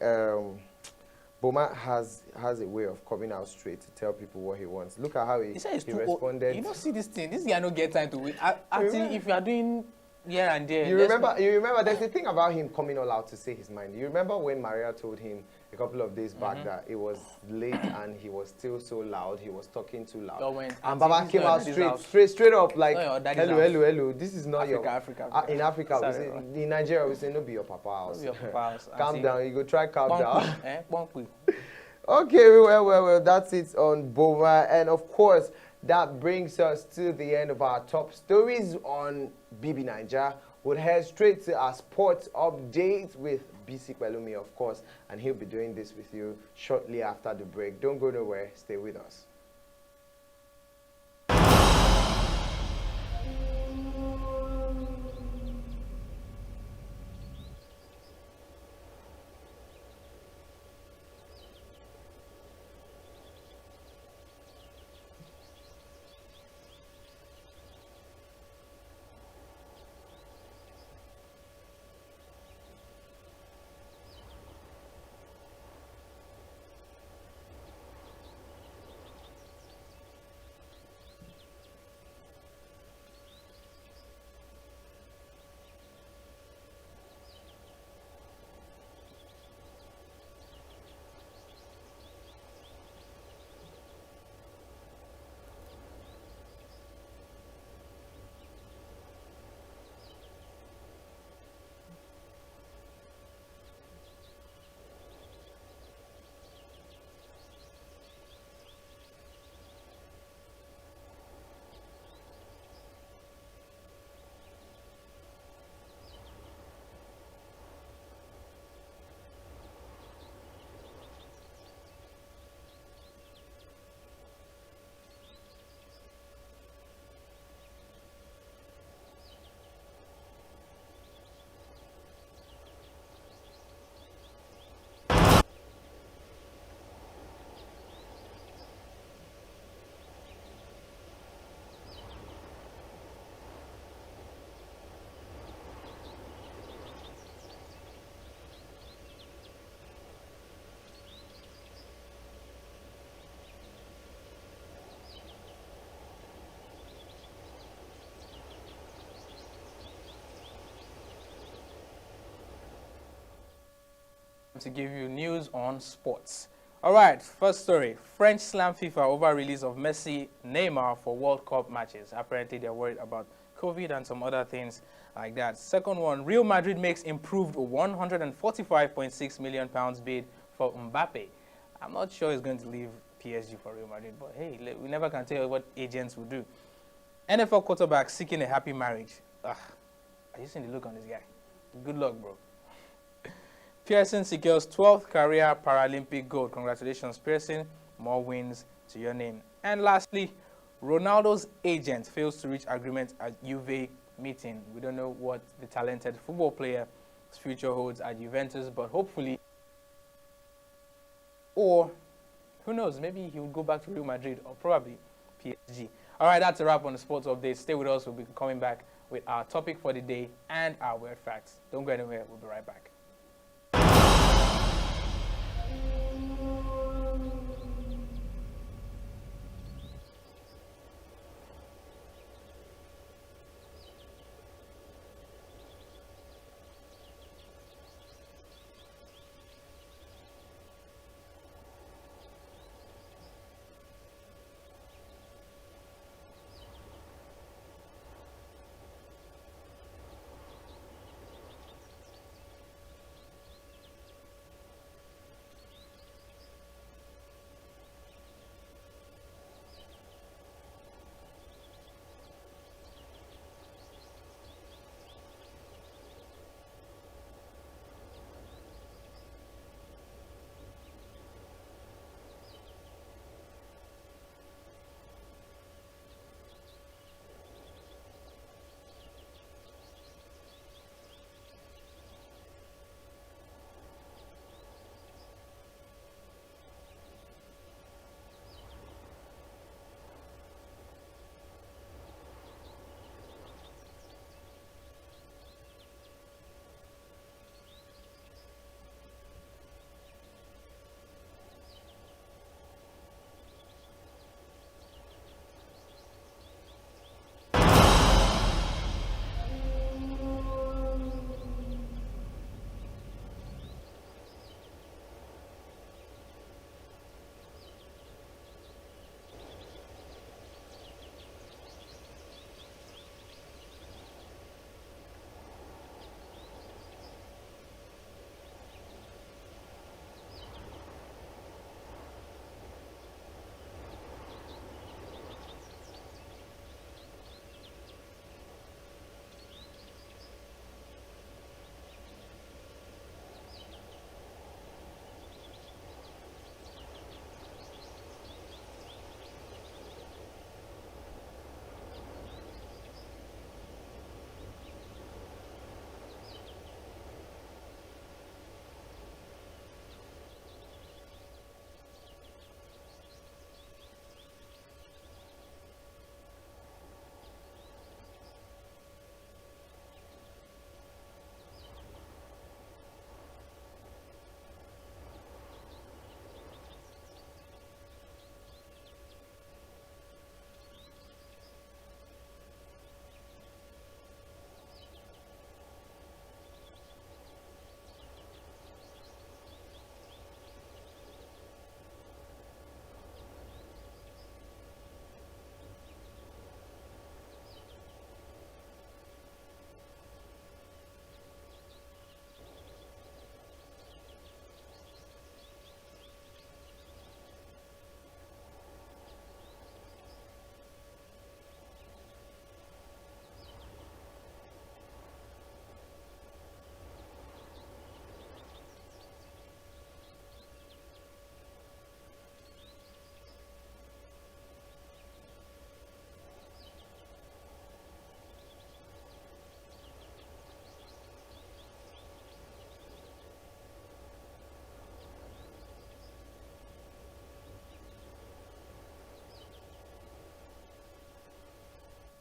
S1: Boma has a way of coming out straight to tell people what he wants. Look at how he responded.
S2: You don't see this thing. This guy don't get time to wait. I think if you are doing here and there.
S1: You remember there's a thing about him coming all out to say his mind. You remember when Maria told him a couple of days back that it was late and he was still so loud, he was talking too loud. And Baba came out straight up like, hello, this is not
S2: Africa.
S1: In Africa, sorry, in Nigeria, we say, no be your papa house. Calm down, you go try calm down. Okay, well, that's it on Boma. And of course, that brings us to the end of our top stories on BB Niger. We'll head straight to our sports update with BC Pelumi, of course, and he'll be doing this with you shortly after the break. Don't go nowhere. Stay with us.
S2: To give you news on sports. All right, first story. French slam FIFA over release of Messi, Neymar for World Cup matches. Apparently, they're worried about COVID and some other things like that. Second one, Real Madrid makes improved £145.6 million bid for Mbappe. I'm not sure he's going to leave PSG for Real Madrid, but hey, we never can tell what agents will do. NFL quarterback seeking a happy marriage. Are you seeing the look on this guy? Good luck, bro. Pearson secures 12th career Paralympic gold. Congratulations, Pearson. More wins to your name. And lastly, Ronaldo's agent fails to reach agreement at Juve meeting. We don't know what the talented football player's future holds at Juventus, but hopefully, or who knows, maybe he will go back to Real Madrid or probably PSG. All right, that's a wrap on the sports update. Stay with us. We'll be coming back with our topic for the day and our weird facts. Don't go anywhere. We'll be right back.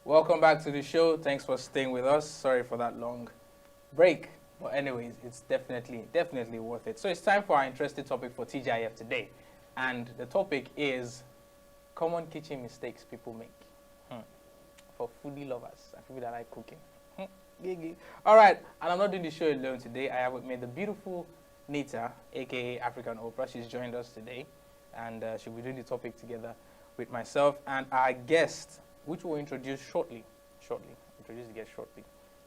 S2: Welcome back to the show. Thanks for staying with us. Sorry for that long break. But anyways, it's definitely worth it. So it's time for our interesting topic for TGIF today. And the topic is common kitchen mistakes people make. For foodie lovers and people that like cooking. All right, and I'm not doing the show alone today. I have with me the beautiful Nita, aka African Oprah. She's joined us today, and she'll be doing the topic together with myself and our guest, which we'll introduce shortly. Introduce the guest shortly.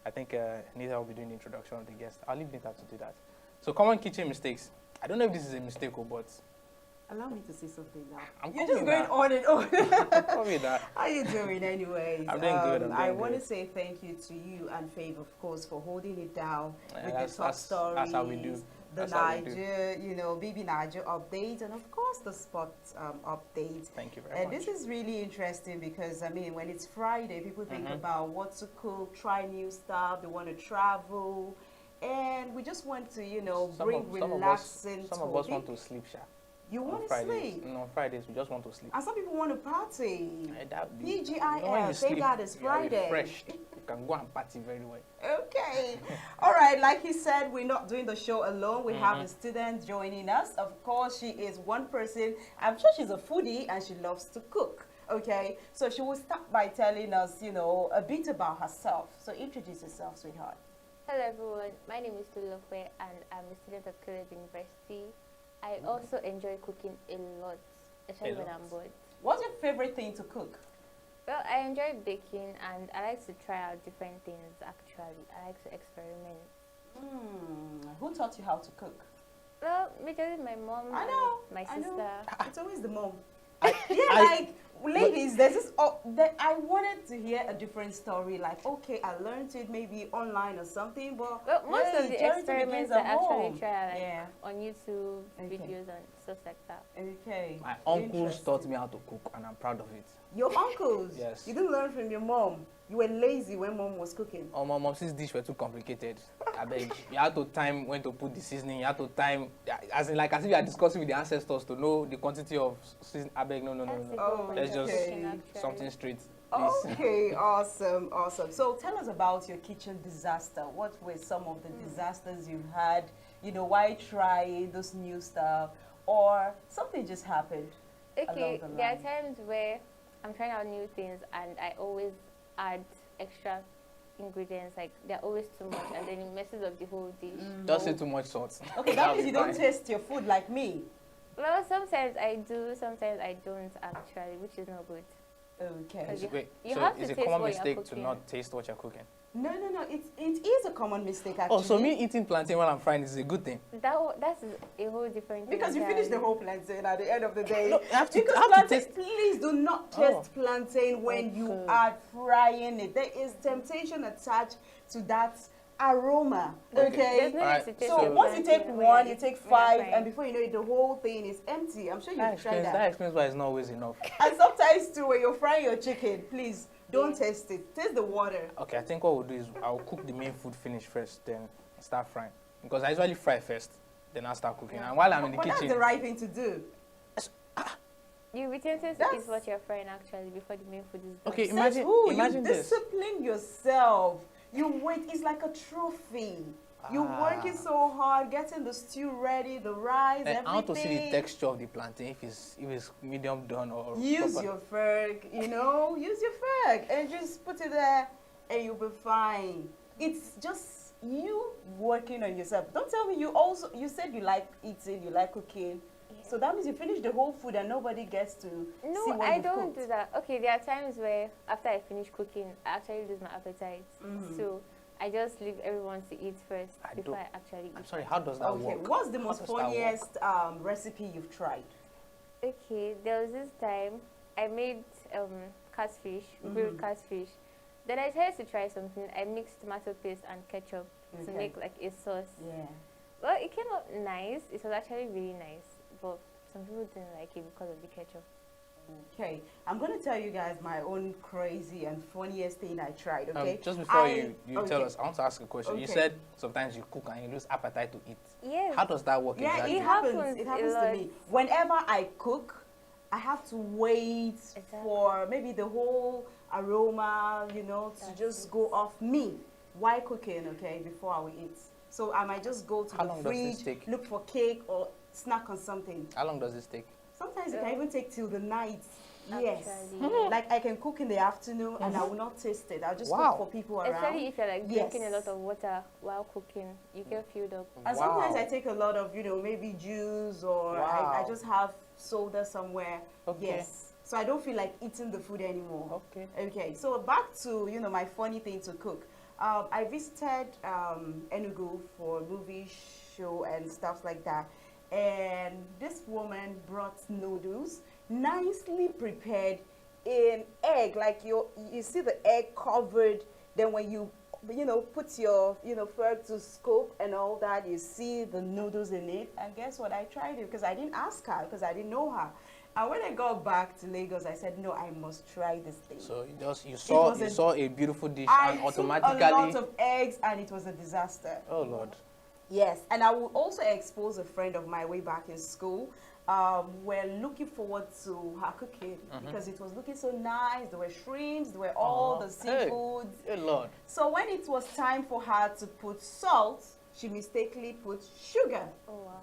S2: I think Nita will be doing the introduction of the guest. I'll leave Nita to do that. So, common kitchen mistakes. I don't know if this is a mistake or but.
S3: Allow me to say something now.
S2: You're
S3: just going on and on.
S2: Call me that.
S3: How are you doing anyways?
S2: I'm doing good.
S3: I want to say thank you to you and Faith, of course, for holding it down with the top stories.
S2: That's how we do.
S3: The Niger, baby Niger update, and of course the spot update.
S2: Thank you very much.
S3: And this is really interesting because, I mean, when it's Friday, people think about what to cook, try new stuff, they want to travel, and we just want to, bring relaxing.
S2: Some of us want to sleep, Sha.
S3: You want to sleep?
S2: No, on Fridays, we just want to sleep.
S3: And some people want to party.
S2: PGIF,
S3: thank God it's Friday.
S2: Refreshed. You can go and party very well.
S3: Okay. All right, like he said, we're not doing the show alone. We have a student joining us. Of course, she is one person. I'm sure she's a foodie and she loves to cook. Okay, so she will start by telling us, a bit about herself. So introduce yourself, sweetheart.
S4: Hello, everyone. My name is Tulokwe and I'm a student at College University. I also enjoy cooking a lot, especially when I'm bored.
S3: What's your favorite thing to cook?
S4: Well, I enjoy baking and I like to try out different things, actually. I like to experiment.
S3: Who taught you how to cook?
S4: Well, majorly my mom,
S3: I know,
S4: my sister.
S3: It's always the mom. Like, ladies, there's this, I wanted to hear a different story, like, okay, I learned it maybe online or something, but
S4: well, most of the experiments I actually try like, on YouTube videos and stuff like that.
S3: Okay.
S2: My uncles taught me how to cook and I'm proud of it.
S3: Your uncles?
S2: Yes.
S3: You didn't learn from your mom? You were lazy when mom was cooking?
S2: Oh, my mom's dish were too complicated. I beg. You had to time when to put the seasoning. You had to time, as if you are discussing with the ancestors to know the quantity of seasoning. I beg, no.
S3: Oh,
S2: let's just something straight, please.
S3: Okay, awesome. So tell us about your kitchen disaster. What were some of the disasters you've had? Why try this new stuff? Or something just happened?
S4: Okay, there are times where I'm trying out new things and I always add extra ingredients, like they're always too much and then it messes up the whole dish.
S2: Don't say too much salt.
S3: Okay, that means you don't taste your food like me.
S4: Well, sometimes I do, sometimes I don't actually, which is not good.
S3: Okay.
S2: Wait,
S4: you
S2: so
S4: have to
S2: it's a
S4: taste
S2: common
S4: what you're
S2: mistake to
S4: cooking.
S2: not taste what you're cooking?
S3: No, it is a common mistake actually.
S2: Oh, so me eating plantain while I'm frying is a good thing?
S4: That's a whole different thing.
S3: Because you finish the whole plantain at the end of the day.
S2: No, you have to taste.
S3: Please do not taste plantain when you are frying it. There is temptation attached to that aroma. Okay. So once you take one, you take five, and before you know it, the whole thing is empty. I'm sure you've tried that.
S2: That explains why it's not always enough.
S3: And sometimes too, when you're frying your chicken, please don't taste it. Taste the water.
S2: Okay, I think what we'll do is I'll cook the main food finish first, then start frying. Because I usually fry first, then I'll start cooking. And while I'm in the kitchen,
S3: that's the right thing to do.
S4: You'll be tempted to eat what you're frying actually before the main food is done.
S2: Okay, imagine
S3: this. Discipline yourself. You wait. It's like a trophy. You're working so hard, getting the stew ready, the rice, everything.
S2: I want to see the texture of the plantain, if it's medium done or
S3: use
S2: proper.
S3: your fork, use your fork and just put it there and you'll be fine. It's just you working on yourself. Don't tell me you said you like eating, you like cooking. So that means you finish the whole food and nobody gets to see what
S4: No, I
S3: you've
S4: don't
S3: cooked.
S4: do that. Okay, there are times where after I finish cooking, I actually lose my appetite. So I just leave everyone to eat first before I actually eat.
S2: I'm sorry, how does that work?
S3: What's the most funniest recipe you've tried?
S4: Okay, there was this time I made catfish, grilled catfish. Then I decided to try something. I mixed tomato paste and ketchup to make like a sauce.
S3: Yeah.
S4: Well, it came out nice. It was actually really nice, but some people didn't like it because of the ketchup.
S3: Okay, I'm going to tell you guys my own crazy and funniest thing I tried, okay?
S2: Just before you tell us, I want to ask a question. You said sometimes you cook and you lose appetite to eat.
S4: Yes.
S2: How does that work exactly?
S3: It happens to me. Whenever I cook, I have to wait for maybe the whole aroma, you know, to just go off me while cooking, okay, before I will eat. So I might just go to the fridge, look for cake or snack on something.
S2: How long does this take?
S3: Sometimes it can even take till the night. Yes. Like I can cook in the afternoon and I will not taste it. I'll just cook for people around.
S4: Especially if you're like drinking a lot of water while cooking, you get filled up.
S3: And sometimes I take a lot of, you know, maybe juice or I just have soda somewhere. Yes. So I don't feel like eating the food anymore. Okay. So back to, you know, my funny thing to cook. I visited Enugu for a movie show and stuff like that. And this woman brought noodles, nicely prepared in egg. Like you see the egg covered. Then when you know, put your, you know, fork to scoop and all that, you see the noodles in it. And guess what? I tried it because I didn't ask her, because I didn't know her. And when I got back to Lagos, I said, no, I must try this thing.
S2: So you saw a beautiful dish and automatically...
S3: a lot of eggs and it was a disaster.
S2: Oh, Lord.
S3: Yes, and I will also expose a friend of mine way back in school. We're looking forward to her cooking because it was looking so nice. There were shrimps, there were all the seafoods.
S2: Hey, Lord.
S3: So when it was time for her to put salt, she mistakenly put sugar.
S4: Oh, wow.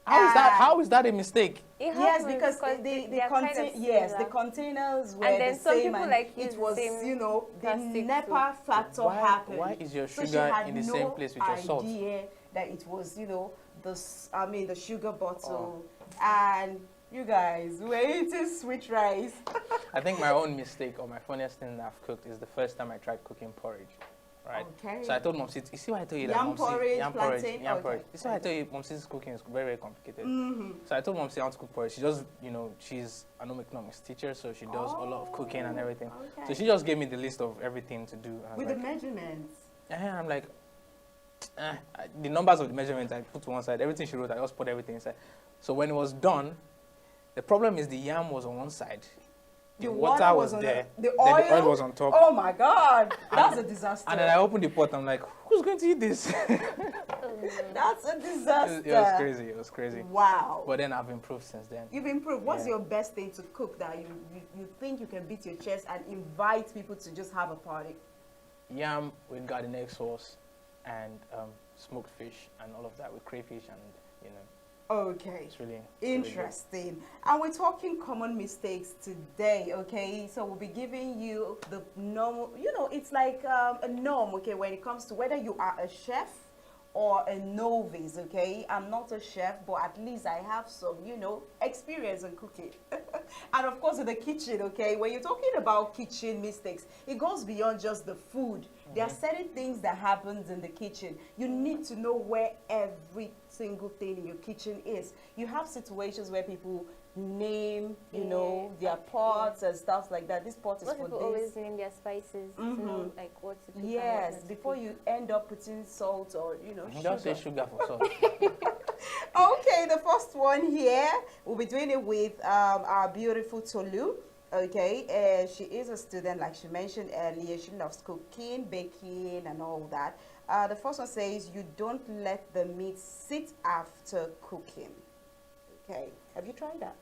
S2: How is that a mistake?
S3: Yes, because the containers were the same, and like it was, you know, the NEPA factor happened.
S2: Why is your sugar in the same place with your salt?
S3: Idea that it was, you know, the sugar bottle, and you guys were eating sweet rice.
S2: I think my own mistake or my funniest thing that I've cooked is the first time I tried cooking porridge. Right. Okay. So I told Mom, you see why I told you that yam porridge. You see why I told you Mom's cooking is very, very complicated. So I told Mom I want to cook porridge. She just, you know, she's an economics teacher, so she does a lot of cooking and everything. So she just gave me the list of everything to do.
S3: With the measurements.
S2: And I'm like, the numbers of the measurements I put to one side. Everything she wrote, I just put everything inside. So when it was done, the problem is the yam was on one side. The water was there. The oil was on top.
S3: Oh my God, that's a disaster.
S2: And then I opened the pot. I'm like, who's going to eat this?
S3: That's a disaster.
S2: It was crazy. It was crazy.
S3: Wow.
S2: But then I've improved since then.
S3: You've improved. What's your best thing to cook that you think you can beat your chest and invite people to just have a party?
S2: Yam with garden egg sauce and smoked fish and all of that with crayfish and, you know.
S3: Okay.
S2: It's really
S3: interesting. And we're talking common mistakes today, okay? So we'll be giving you the normal, you know, it's like a norm, okay, when it comes to whether you are a chef or a novice, okay? I'm not a chef, but at least I have some, you know, experience in cooking. And of course in the kitchen, okay? When you're talking about kitchen mistakes, it goes beyond just the food. There are certain things that happens in the kitchen. You need to know where every single thing in your kitchen is. You have situations where people name, you know, their pots and stuff like that. This pot is for
S4: people
S3: this.
S4: Always name their spices to know like what to put.
S3: Yes, before you end up putting salt or, you know, sugar.
S2: Don't say sugar for salt.
S3: Okay, the first one here, we'll be doing it with our beautiful Tolu. Okay, she is a student, like she mentioned earlier. She loves cooking, baking, and all that. The first one says, you don't let the meat sit after cooking. Okay, have you tried that?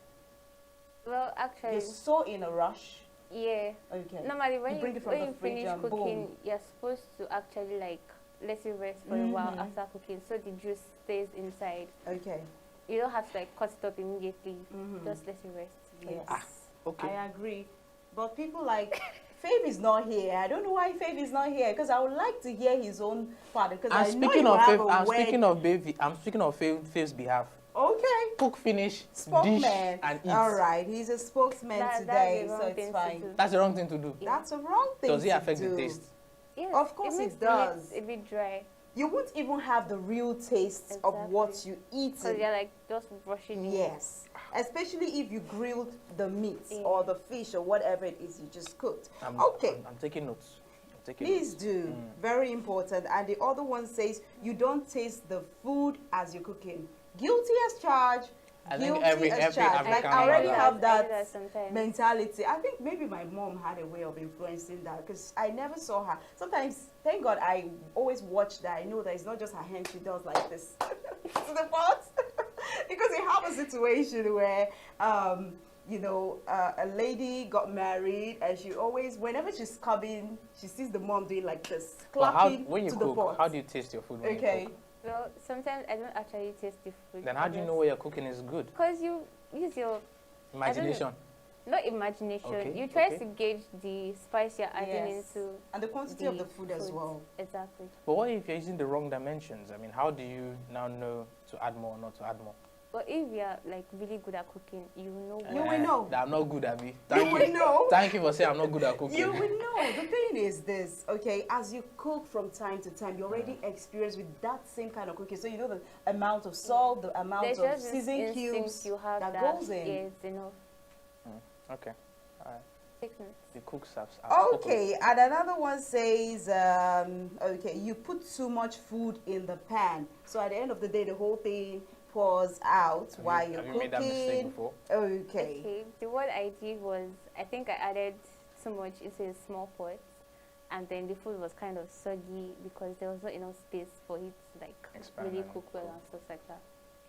S4: Well, actually,
S3: you're so in a rush.
S4: Yeah.
S3: Okay.
S4: Normally, when you finish cooking, you're supposed to actually like let it rest for a while after cooking, so the juice stays inside.
S3: Okay.
S4: You don't have to like cut it up immediately. Just let it rest.
S3: Yes.
S2: Okay.
S3: I agree. But people like Faith is not here. I don't know why Faith is not here, because I would like to hear his own part. Because I'm speaking
S2: of Faith's behalf.
S3: Okay.
S2: Cook, finish,
S3: spokesman,
S2: dish, and eat.
S3: All right, he's a spokesman today, so it's fine.
S2: That's the wrong thing to do.
S3: That's the wrong thing to do.
S2: Does it affect the taste?
S3: Yes, of course it does.
S4: It's a bit dry.
S3: You won't even have the real taste of what you eat.
S4: So you're like just brushing it.
S3: Yes. Especially if you grilled the meat or the fish or whatever it is you just cooked.
S2: I'm taking notes.
S3: Please do. Very important. And the other one says, you don't taste the food as you're cooking. Guilty as charged.
S2: I think every African
S3: like I already have that mentality. I think maybe my mom had a way of influencing that, because I never saw her. Sometimes, thank God, I always watch that. I know that it's not just her hand, she does like this to the pot. Because you have a situation where you know, a lady got married, and she always, whenever she's coming, she sees the mom doing like this, clapping
S2: when you
S3: to
S2: cook,
S3: the pot.
S2: how do you taste your food when you cook?
S4: Well, sometimes I don't actually taste the food.
S2: Then how do you know where your cooking is good?
S4: Because you use your
S2: imagination.
S4: Not imagination.
S2: Okay,
S4: you try to gauge the spice you're adding into.
S3: And the quantity of the food as well.
S4: Exactly.
S2: But what if you're using the wrong dimensions? I mean, how do you now know to add more or not to add more?
S4: But if you're like really good at cooking, you know.
S3: You will know.
S2: That I'm not good at me.
S3: You will know.
S2: Thank you for saying I'm not good at cooking.
S3: You will know. The thing is this, okay, as you cook from time to time, you're already experienced with that same kind of cooking. So you know the amount of salt, the amount of seasoning cubes
S4: you have
S3: that goes in.
S4: Yeah, it's enough.
S2: Okay. All right. The cook serves.
S3: Okay, and another one says, okay, you put too much food in the pan. So at the end of the day, the whole thing pours out while you're cooking.
S2: Have you made that mistake before?
S3: Okay.
S4: The what I did was, I think I added too much into a small pot, and then the food was kind of soggy because there was not enough space for it to like really cook well and stuff like that.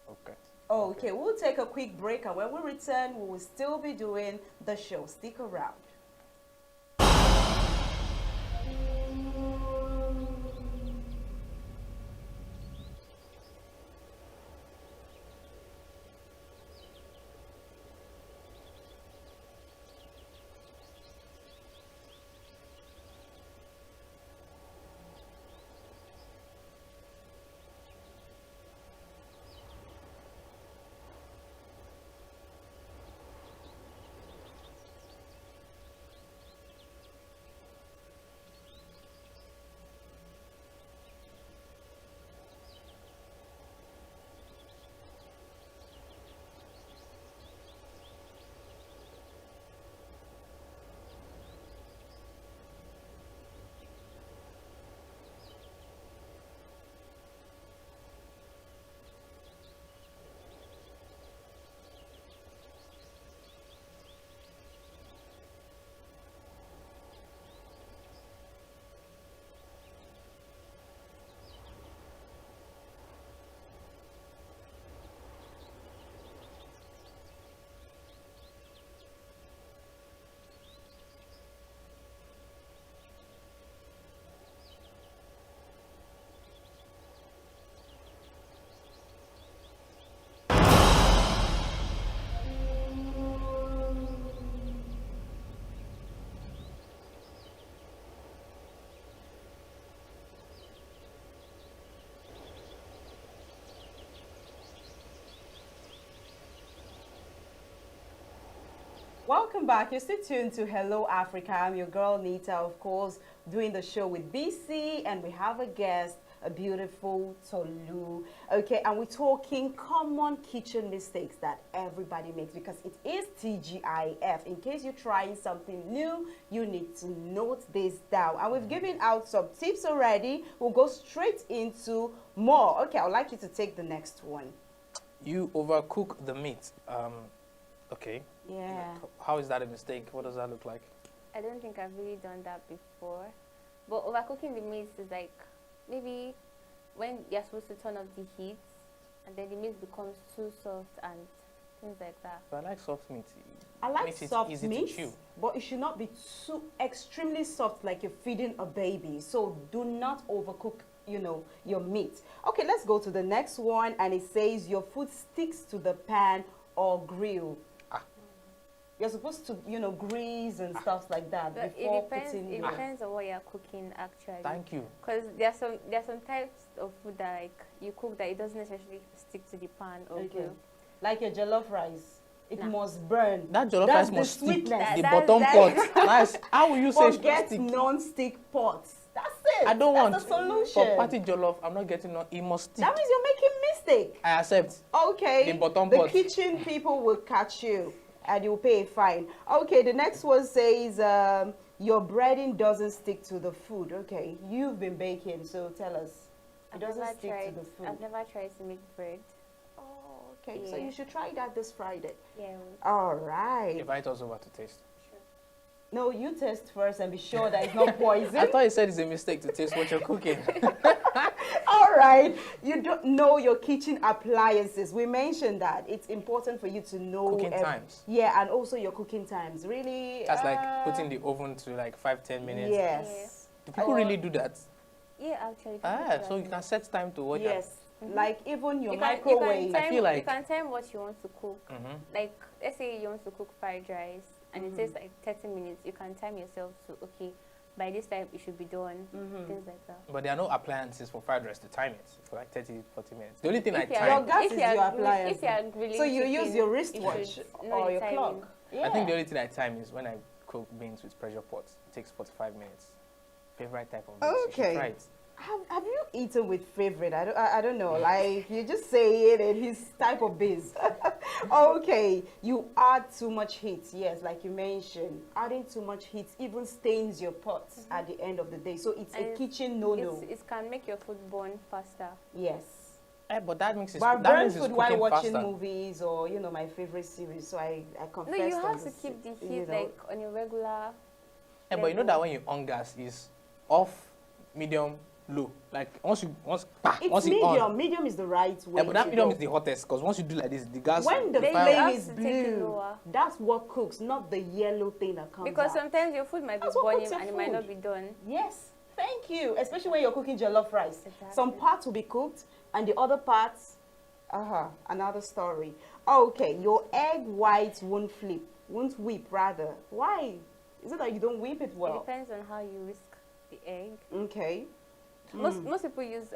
S2: Okay.
S3: Okay, we'll take a quick break, and when we return, we will still be doing the show. Stick around. Welcome back. You're still tuned to Hello Africa. I'm your girl Nita, of course, doing the show with BC, and we have a guest, a beautiful Tolu. Okay, and we're talking common kitchen mistakes that everybody makes, because it is TGIF. In case you're trying something new, you need to note this down. And we've given out some tips already. We'll go straight into more. Okay, I'd like you to take the next one.
S2: You overcook the meat. Okay.
S3: Yeah.
S2: How is that a mistake? What does that look like?
S4: I don't think I've really done that before. But overcooking the meat is like, maybe when you're supposed to turn off the heat, and then the meat becomes too soft and things like that.
S2: But I like soft meat.
S3: I like soft meat,
S2: to chew.
S3: but it should not be too extremely soft like you're feeding a baby. So do not overcook, you know, your meat. Okay, let's go to the next one, and it says your food sticks to the pan or grill. You're supposed to, you know, grease and stuff like that
S4: but
S3: before
S4: it depends on what you're cooking, actually.
S2: Thank you.
S4: Because there are some types of food that like you cook that it doesn't necessarily stick to the pan or grill.
S3: Like your jollof rice, it must burn.
S2: That jollof rice must stick. The
S4: That's
S2: bottom pot. Nice. How will you say it
S3: Forget
S2: stick?
S3: non-stick pots. That's it.
S2: I don't want.
S3: That's the solution.
S2: For party jollof, I'm not getting on. It must stick.
S3: That means you're making mistake.
S2: I accept.
S3: Okay.
S2: The bottom pot.
S3: The kitchen people will catch you, and you'll pay a fine. Okay, the next one says your breading doesn't stick to the food. Okay, you've been baking, so tell us. It doesn't stick to the food.
S4: I've never tried to make bread.
S3: Oh, okay.
S4: Yeah.
S3: So you should try that this Friday.
S4: Yeah.
S3: All right.
S2: Invite us over to taste.
S4: Sure.
S3: No, you taste first and be sure that it's not poison.
S2: I thought you said it's a mistake to taste what you're cooking.
S3: All All right. You don't know your kitchen appliances. We mentioned that. It's important for you to know.
S2: Cooking times.
S3: Yeah, and also your cooking times. Really?
S2: That's like putting the oven to like 5-10 minutes.
S3: Yes.
S4: Yeah.
S2: Do people really do that?
S4: Yeah, actually.
S2: So you can set time to watch.
S3: Yes. Like even your
S4: You
S3: microwave.
S4: can
S2: I feel like
S4: you can time what you want to cook. Like, let's say you want to cook fried rice and it takes like 30 minutes. You can time yourself to, okay, by this time it should be done. Things like that.
S2: But there are no appliances for fried rice to time it for like 30-40 minutes. The only thing I
S3: Your
S2: time,
S3: gas is your appliance.
S4: If you are grilling
S3: So you
S4: chicken,
S3: use your wristwatch or your
S4: timing.
S3: clock. Yeah.
S2: I think the only thing I time is when I cook beans with pressure pots. It takes 45 minutes. Favorite type of beans. You should
S3: Okay.
S2: try it.
S3: Have you eaten with favorite? I don't know. Like, you just say it and his type of biz. Okay, you add too much heat. Yes, like you mentioned, adding too much heat even stains your pots at the end of the day. So it's
S4: And
S3: a kitchen no-no.
S4: It can make your food burn faster.
S3: Yes.
S2: But that makes it.
S3: But I
S2: that
S3: burn
S2: means it's
S3: food while
S2: cooking
S3: watching
S2: faster.
S3: movies or, you know, my favorite series. So I confess.
S4: No, you
S3: on
S4: have to
S3: this,
S4: keep the
S3: you
S4: heat
S3: know.
S4: like on a regular.
S2: Yeah, but you know that when you on gas is off, medium, low. Like once
S3: It's
S2: you on.
S3: medium. Medium is the right way.
S2: Yeah, but that
S3: to
S2: medium
S3: go.
S2: is the hottest because once you do like this, the gas.
S3: When the
S4: Then you
S3: flame
S4: have
S3: is
S4: to take it
S3: blue,
S4: lower.
S3: that's what cooks, not the yellow thing that comes
S4: Because
S3: out.
S4: sometimes your food might be
S3: That's what
S4: burning
S3: cooks your
S4: and it might
S3: food.
S4: not be done.
S3: Yes, thank you. Especially when you're cooking jollof rice.
S4: Exactly.
S3: Some parts will be cooked and the other parts, another story. Okay, your egg whites won't whip rather. Why? Is it that you don't whip it
S4: It
S3: well?
S4: depends on how you whisk the egg.
S3: Okay.
S4: Most people use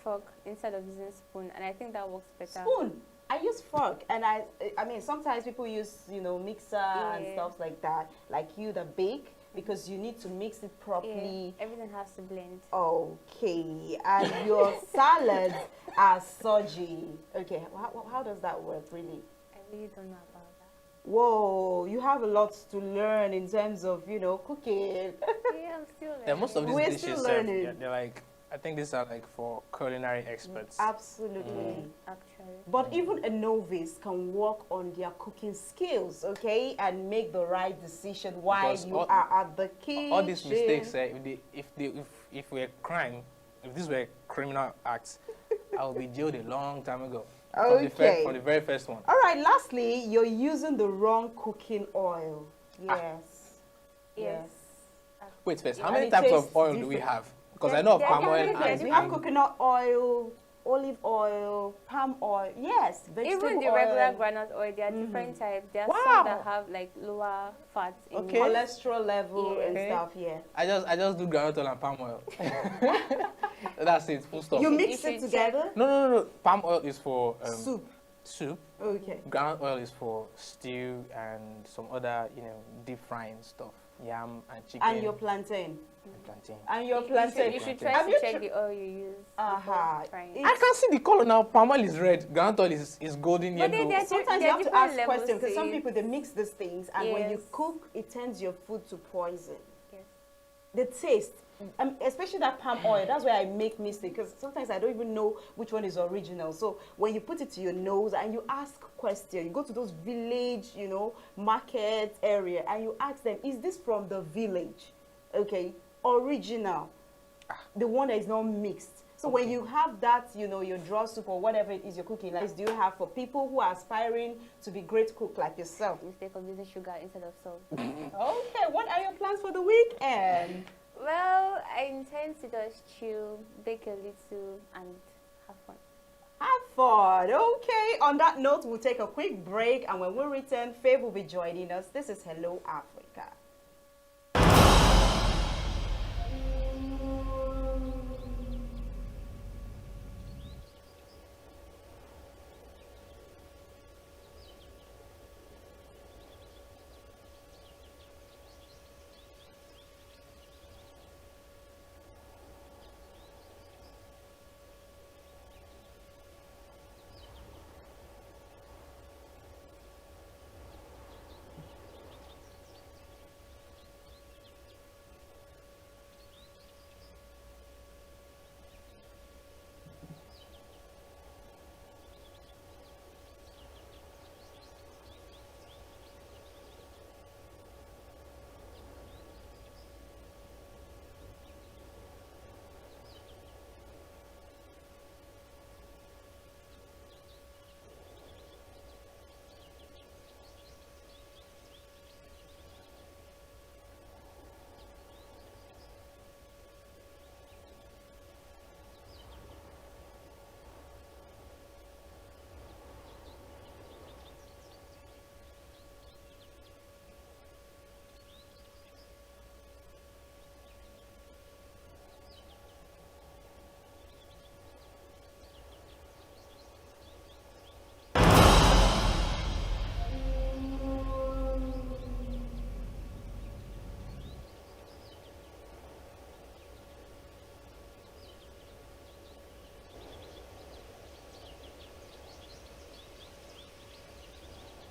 S4: fork instead of using spoon, and I think that works better.
S3: Spoon. I use fork, and I mean sometimes people use, you know, mixer and
S4: Yeah.
S3: stuff like that, like you that bake, because you need to mix it properly.
S4: Yeah, everything has to blend.
S3: Okay, and your salads are soggy. Okay, how does that work really?
S4: I really don't know about that.
S3: Whoa, you have a lot to learn in terms of, you know, cooking.
S4: Yeah, I'm still learning.
S2: Yeah, most of these
S3: We're
S2: dishes,
S3: still learning.
S2: they're like, I think these are like for culinary experts.
S3: Absolutely.
S4: Actually.
S3: But even a novice can work on their cooking skills, okay, and make the right decision while
S2: Because
S3: you are at the kitchen.
S2: All these mistakes, if we're crime, if these were criminal acts, I would be jailed a long time ago.
S3: Okay.
S2: From the very first one.
S3: All right, lastly, you're using the wrong cooking oil. Yes.
S4: Yes.
S2: Wait first, how
S3: And
S2: many
S3: it
S2: types of
S3: tastes
S2: oil do we
S3: different.
S2: have? Because I know of
S4: There
S2: palm
S4: are
S2: oil
S4: different-
S3: Yes,
S2: and,
S3: we have
S2: and
S3: coconut oil, olive oil, palm oil. Yes, vegetable
S4: Even the
S3: oil.
S4: regular groundnut oil, there are different types. There are
S3: Wow.
S4: some that have like lower fat in
S2: Okay.
S4: it.
S3: Cholesterol level
S4: Yeah.
S3: and
S2: Okay.
S3: stuff, yeah.
S2: I just do groundnut oil and palm oil. That's it, full stop.
S3: You
S4: You
S3: mix
S4: should
S3: it together?
S2: No. Palm oil is for
S3: Soup.
S2: soup.
S3: Okay.
S2: Groundnut oil is for stew and some other, deep frying stuff. Yam and chicken.
S3: And your plantain.
S2: and plantain.
S3: And your
S4: You
S3: plantain.
S4: should
S2: Plantain.
S4: try
S3: Have
S4: to
S3: you
S4: check
S3: tr-
S4: the oil you use.
S3: Aha.
S4: before frying.
S3: It-
S2: I can see the color now. Palm oil is red. Groundnut oil is golden
S4: But
S2: yellow.
S4: they're
S3: Sometimes
S4: there
S3: you
S4: are
S3: have to
S4: different
S3: ask
S4: levels
S3: questions because
S4: to
S3: some
S4: it.
S3: people they mix these things and when you
S4: Yes.
S3: cook, it turns your food to poison.
S4: Yes.
S3: The taste, especially that palm oil, that's where I make mistake because sometimes I don't even know which one is original. So when you put it to your nose and you ask questions, you go to those village, market area and you ask them, is this from the village? Okay, original, the one that is not mixed. So when you have that, your draw soup or whatever it is you're cooking, like, do you have for people who are aspiring to be great cook like yourself?
S4: Mistake of using sugar instead of salt.
S3: Okay, what are your plans for the weekend?
S4: Well, I intend to just chill, bake a little, and have fun.
S3: Have fun. Okay, on that note, we'll take a quick break, and when we return, Faith will be joining us. This is Hello Africa.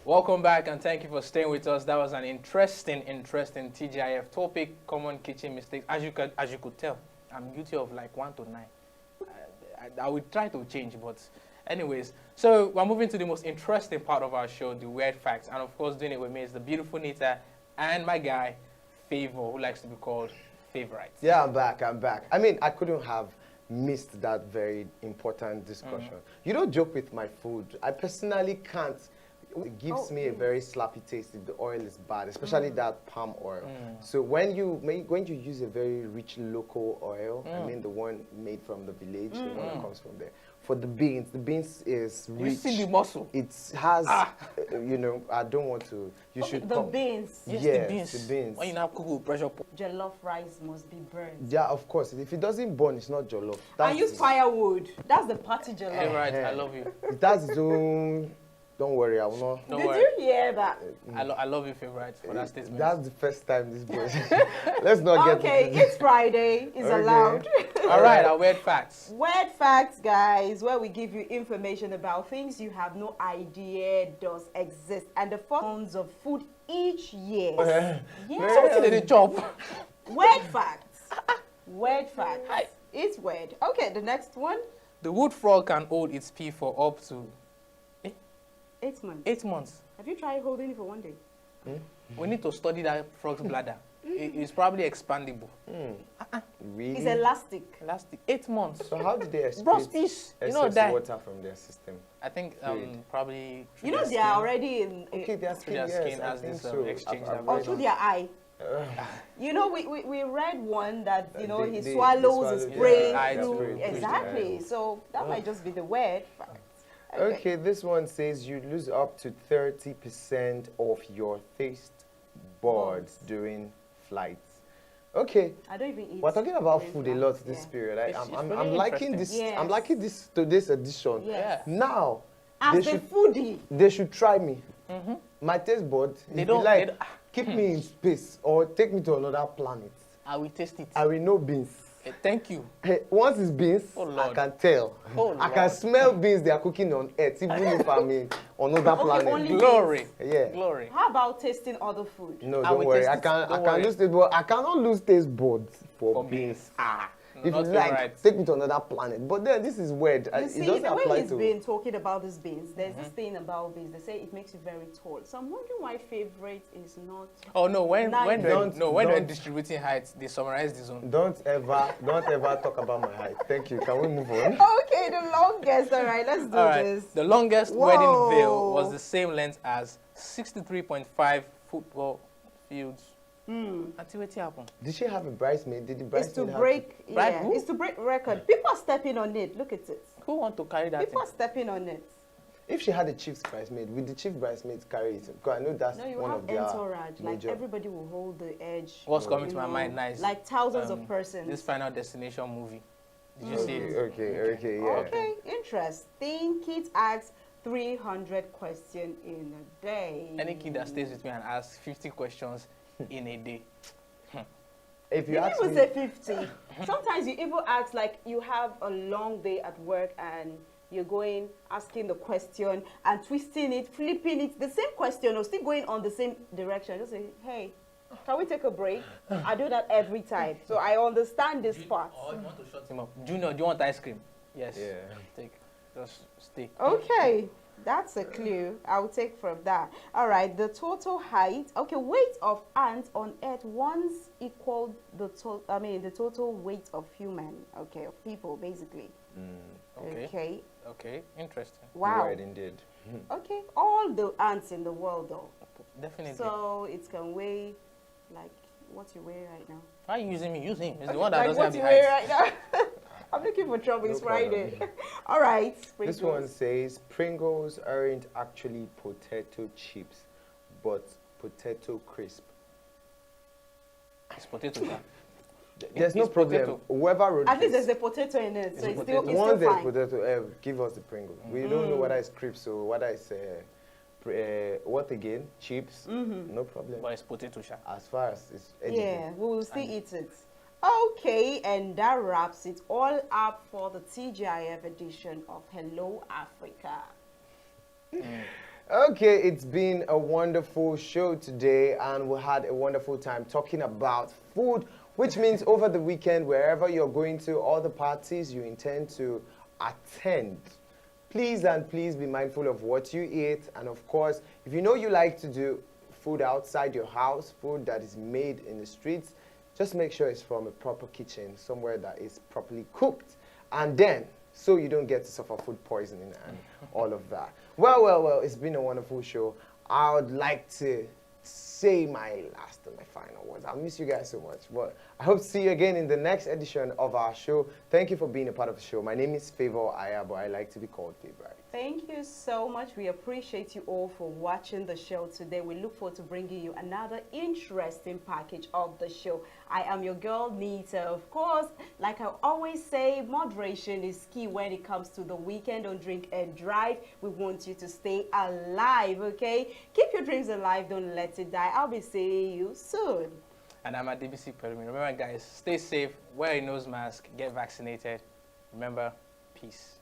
S2: Welcome back and thank you for staying with us. That was an interesting TGIF topic, common kitchen mistakes. As you could tell, I'm guilty of like 1 to 9. I would try to change, but anyways. So we're moving to the most interesting part of our show, the weird facts. And of course, doing it with me is the beautiful Nita and my guy, Favor, who likes to be called Favorite.
S1: Yeah, I'm back. I mean, I couldn't have missed that very important discussion. You don't joke with my food. I personally can't. It gives me a very sloppy taste if the oil is bad, especially that palm oil. So when you use a very rich local oil, I mean the one made from the village, the one that comes from there. For the beans is rich.
S2: You see the muscle.
S1: It has, you know, I don't want to. You should
S3: the beans.
S2: Yes,
S1: yes,
S2: the
S1: the beans.
S2: When you now cook with pressure pot.
S3: Jollof rice must be burned.
S1: Yeah, of course. If it doesn't burn, it's not jollof.
S3: I use firewood. That's the party jollof.
S2: Hey, right, I love you.
S1: That's its own. Don't worry, I will not.
S2: Don't
S3: Did
S2: worry.
S3: you hear that?
S2: I love you, Favorite, for that statement.
S1: That's the first time this boy. Let's not get.
S3: Okay, it's Friday. It's allowed.
S2: All right, our weird facts.
S3: Weird facts, guys, where we give you information about things you have no idea does exist, and the forms of food each year.
S2: Something in the chop.
S3: Weird facts. Weird facts. It's weird. Okay, the next one.
S2: The wood frog can hold its pee for up to
S3: 8 months.
S2: 8 months.
S3: Have you tried holding it for 1 day?
S2: We need to study that frog's bladder. It's probably expandable.
S1: Really?
S3: It's elastic.
S2: Elastic. 8 months.
S1: So how did they
S2: Bro,
S1: excrete
S2: fish. You
S1: excess
S2: know that.
S1: water from their system?
S2: I think
S1: Fluid.
S2: probably.
S3: You know they are already in.
S1: Okay, their
S2: Through
S1: skin,
S2: their
S1: yes,
S2: skin
S1: I
S2: has
S1: think
S2: this
S1: so.
S2: exchange
S1: I've
S2: that
S3: Or
S1: read
S3: through
S1: on-
S3: their eye. You know, we read one that, you know, he
S1: they
S3: swallows his
S1: swallow
S3: brain
S2: their eye
S3: through.
S2: through.
S3: Exactly. So that might just be the word.
S1: Okay, this one says you lose up to 30% of your taste buds during flights. Okay,
S3: I don't even eat.
S1: we're talking about
S3: during
S1: food a
S3: flights.
S1: lot this
S3: Yeah.
S1: period.
S2: It's
S1: I'm
S2: really
S1: liking
S2: interesting.
S1: this.
S3: Yes.
S1: I'm liking this today's edition.
S3: Yes.
S1: Now,
S3: As
S1: they
S3: the
S1: should
S3: foodie.
S1: they should try me. My taste bud,
S2: They
S1: if
S2: don't-
S1: you like,
S2: they don't-
S1: keep me in space or take me to another planet.
S2: I will taste it.
S1: I will know beans.
S2: Thank you.
S1: Hey, once it's beans,
S2: Oh,
S1: I
S2: Lord.
S1: can tell.
S2: Oh,
S1: I can
S2: Lord.
S1: smell beans they are cooking on Earth, even if I'm in another planet.
S3: only-
S2: Glory.
S1: Yeah.
S2: Glory.
S3: How about tasting other food?
S1: No,
S2: I
S1: don't
S2: will
S1: worry.
S2: taste
S1: I
S2: it.
S1: can
S2: Don't
S1: I
S2: worry.
S1: can lose taste buds. I cannot lose taste buds for
S2: For
S1: beans.
S2: beans. Ah.
S1: If
S2: Not
S1: you like,
S2: right.
S1: take me to another planet. But then this is weird.
S3: You
S1: It
S3: see,
S1: doesn't
S3: the way
S1: apply
S3: he's
S1: to.
S3: been talking about these beans, there's this thing about beans. They say it makes you very tall. So I'm wondering why favorite is not.
S2: Oh no, when
S1: Don't-
S2: distributing heights, they summarize the zone.
S1: Don't ever talk about my height. Thank you. Can we move on?
S3: Okay, the longest. All right, let's do
S2: All right.
S3: this.
S2: The longest
S3: Whoa.
S2: wedding veil was the same length as 63.5 football fields. Until what happened?
S1: Did she have a bridesmaid? Did the
S3: It's
S1: bridesmaid
S3: to
S1: have
S3: break.
S2: Bride
S3: Yeah,
S2: who?
S3: it's to break record. People are stepping on it. Look at it.
S2: Who want to carry that
S3: People
S2: thing?
S3: are stepping on it.
S1: If she had a chief's bridesmaid, would the chief bridesmaid carry it? Because I know that's
S3: No, you
S1: one
S3: have
S1: of their
S3: entourage. Like
S1: major.
S3: everybody will hold the edge.
S2: What's
S3: you
S2: coming to my
S3: know,
S2: mind now is
S3: like thousands of persons.
S2: this Final Destination movie. Did you see it?
S1: Okay, yeah.
S3: Okay, interesting. Kids ask 300 questions in a day.
S2: Any kid that stays with me and asks 50 questions in a day.
S1: If you
S3: You
S1: ask
S3: even
S1: me,
S3: say 50. Sometimes you even ask, like, you have a long day at work and you're going, asking the question and twisting it, flipping it, the same question or still going on the same direction. Just say, hey, can we take a break? I do that every time. So I understand this part.
S2: Oh, you want to shut him up. Junior, do you want ice cream? Yes.
S1: Yeah.
S2: Take. Just stay.
S3: Okay, that's a clue I'll take from that. All right, the total height, okay, weight of ants on Earth once equaled the total weight of human, okay, of people basically.
S2: Okay. Okay. Interesting.
S3: Wow.
S1: Right, indeed.
S3: Okay, all the ants in the world though.
S2: Definitely.
S3: So it can weigh like what you weigh right now.
S2: Why are you using me? Use him. He's
S3: Okay,
S2: the one that
S3: like
S2: doesn't
S3: what
S2: have the
S3: you weigh
S2: height.
S3: right now. I'm looking for trouble.
S1: No
S3: It's
S1: problem.
S3: Friday. All right.
S1: This
S3: Pringles.
S1: one says Pringles aren't actually potato chips, but potato crisp.
S2: It's potato. Sha.
S1: There's no
S2: It's
S1: problem.
S2: potato.
S1: Whoever wrote
S3: At least
S1: this,
S3: there's a potato in it, so
S2: It's
S3: it's
S2: a
S3: still,
S2: potato.
S3: it's
S1: once
S3: still
S1: there's
S3: fine.
S1: potato, give us the Pringles. We don't know whether it's crisp or whether it's what again? Chips. No problem.
S2: But it's potato. Sha.
S1: As far as it's edible.
S3: Yeah, we will still eat it. Okay, and that wraps it all up for the TGIF edition of Hello Africa.
S1: Okay, it's been a wonderful show today, and we had a wonderful time talking about food, which means over the weekend, wherever you're going to, all the parties you intend to attend, please and please be mindful of what you eat. And of course, if you know you like to do food outside your house, food that is made in the streets, just make sure it's from a proper kitchen, somewhere that is properly cooked. And then, so you don't get to suffer food poisoning and all of that. Well, it's been a wonderful show. I would like to say my last and my final words. I'll miss you guys so much. But I hope to see you again in the next edition of our show. Thank you for being a part of the show. My name is Favor Aya, but I like to be called Favorite.
S3: Thank you so much. We appreciate you all for watching the show today. We look forward to bringing you another interesting package of the show. I am your girl, Nita. Of course, like I always say, moderation is key when it comes to the weekend. Don't drink and drive. We want you to stay alive, okay? Keep your dreams alive. Don't let it die. I'll be seeing you soon.
S2: And I'm at DBC President. Remember, guys, stay safe, wear a nose mask, get vaccinated. Remember, peace.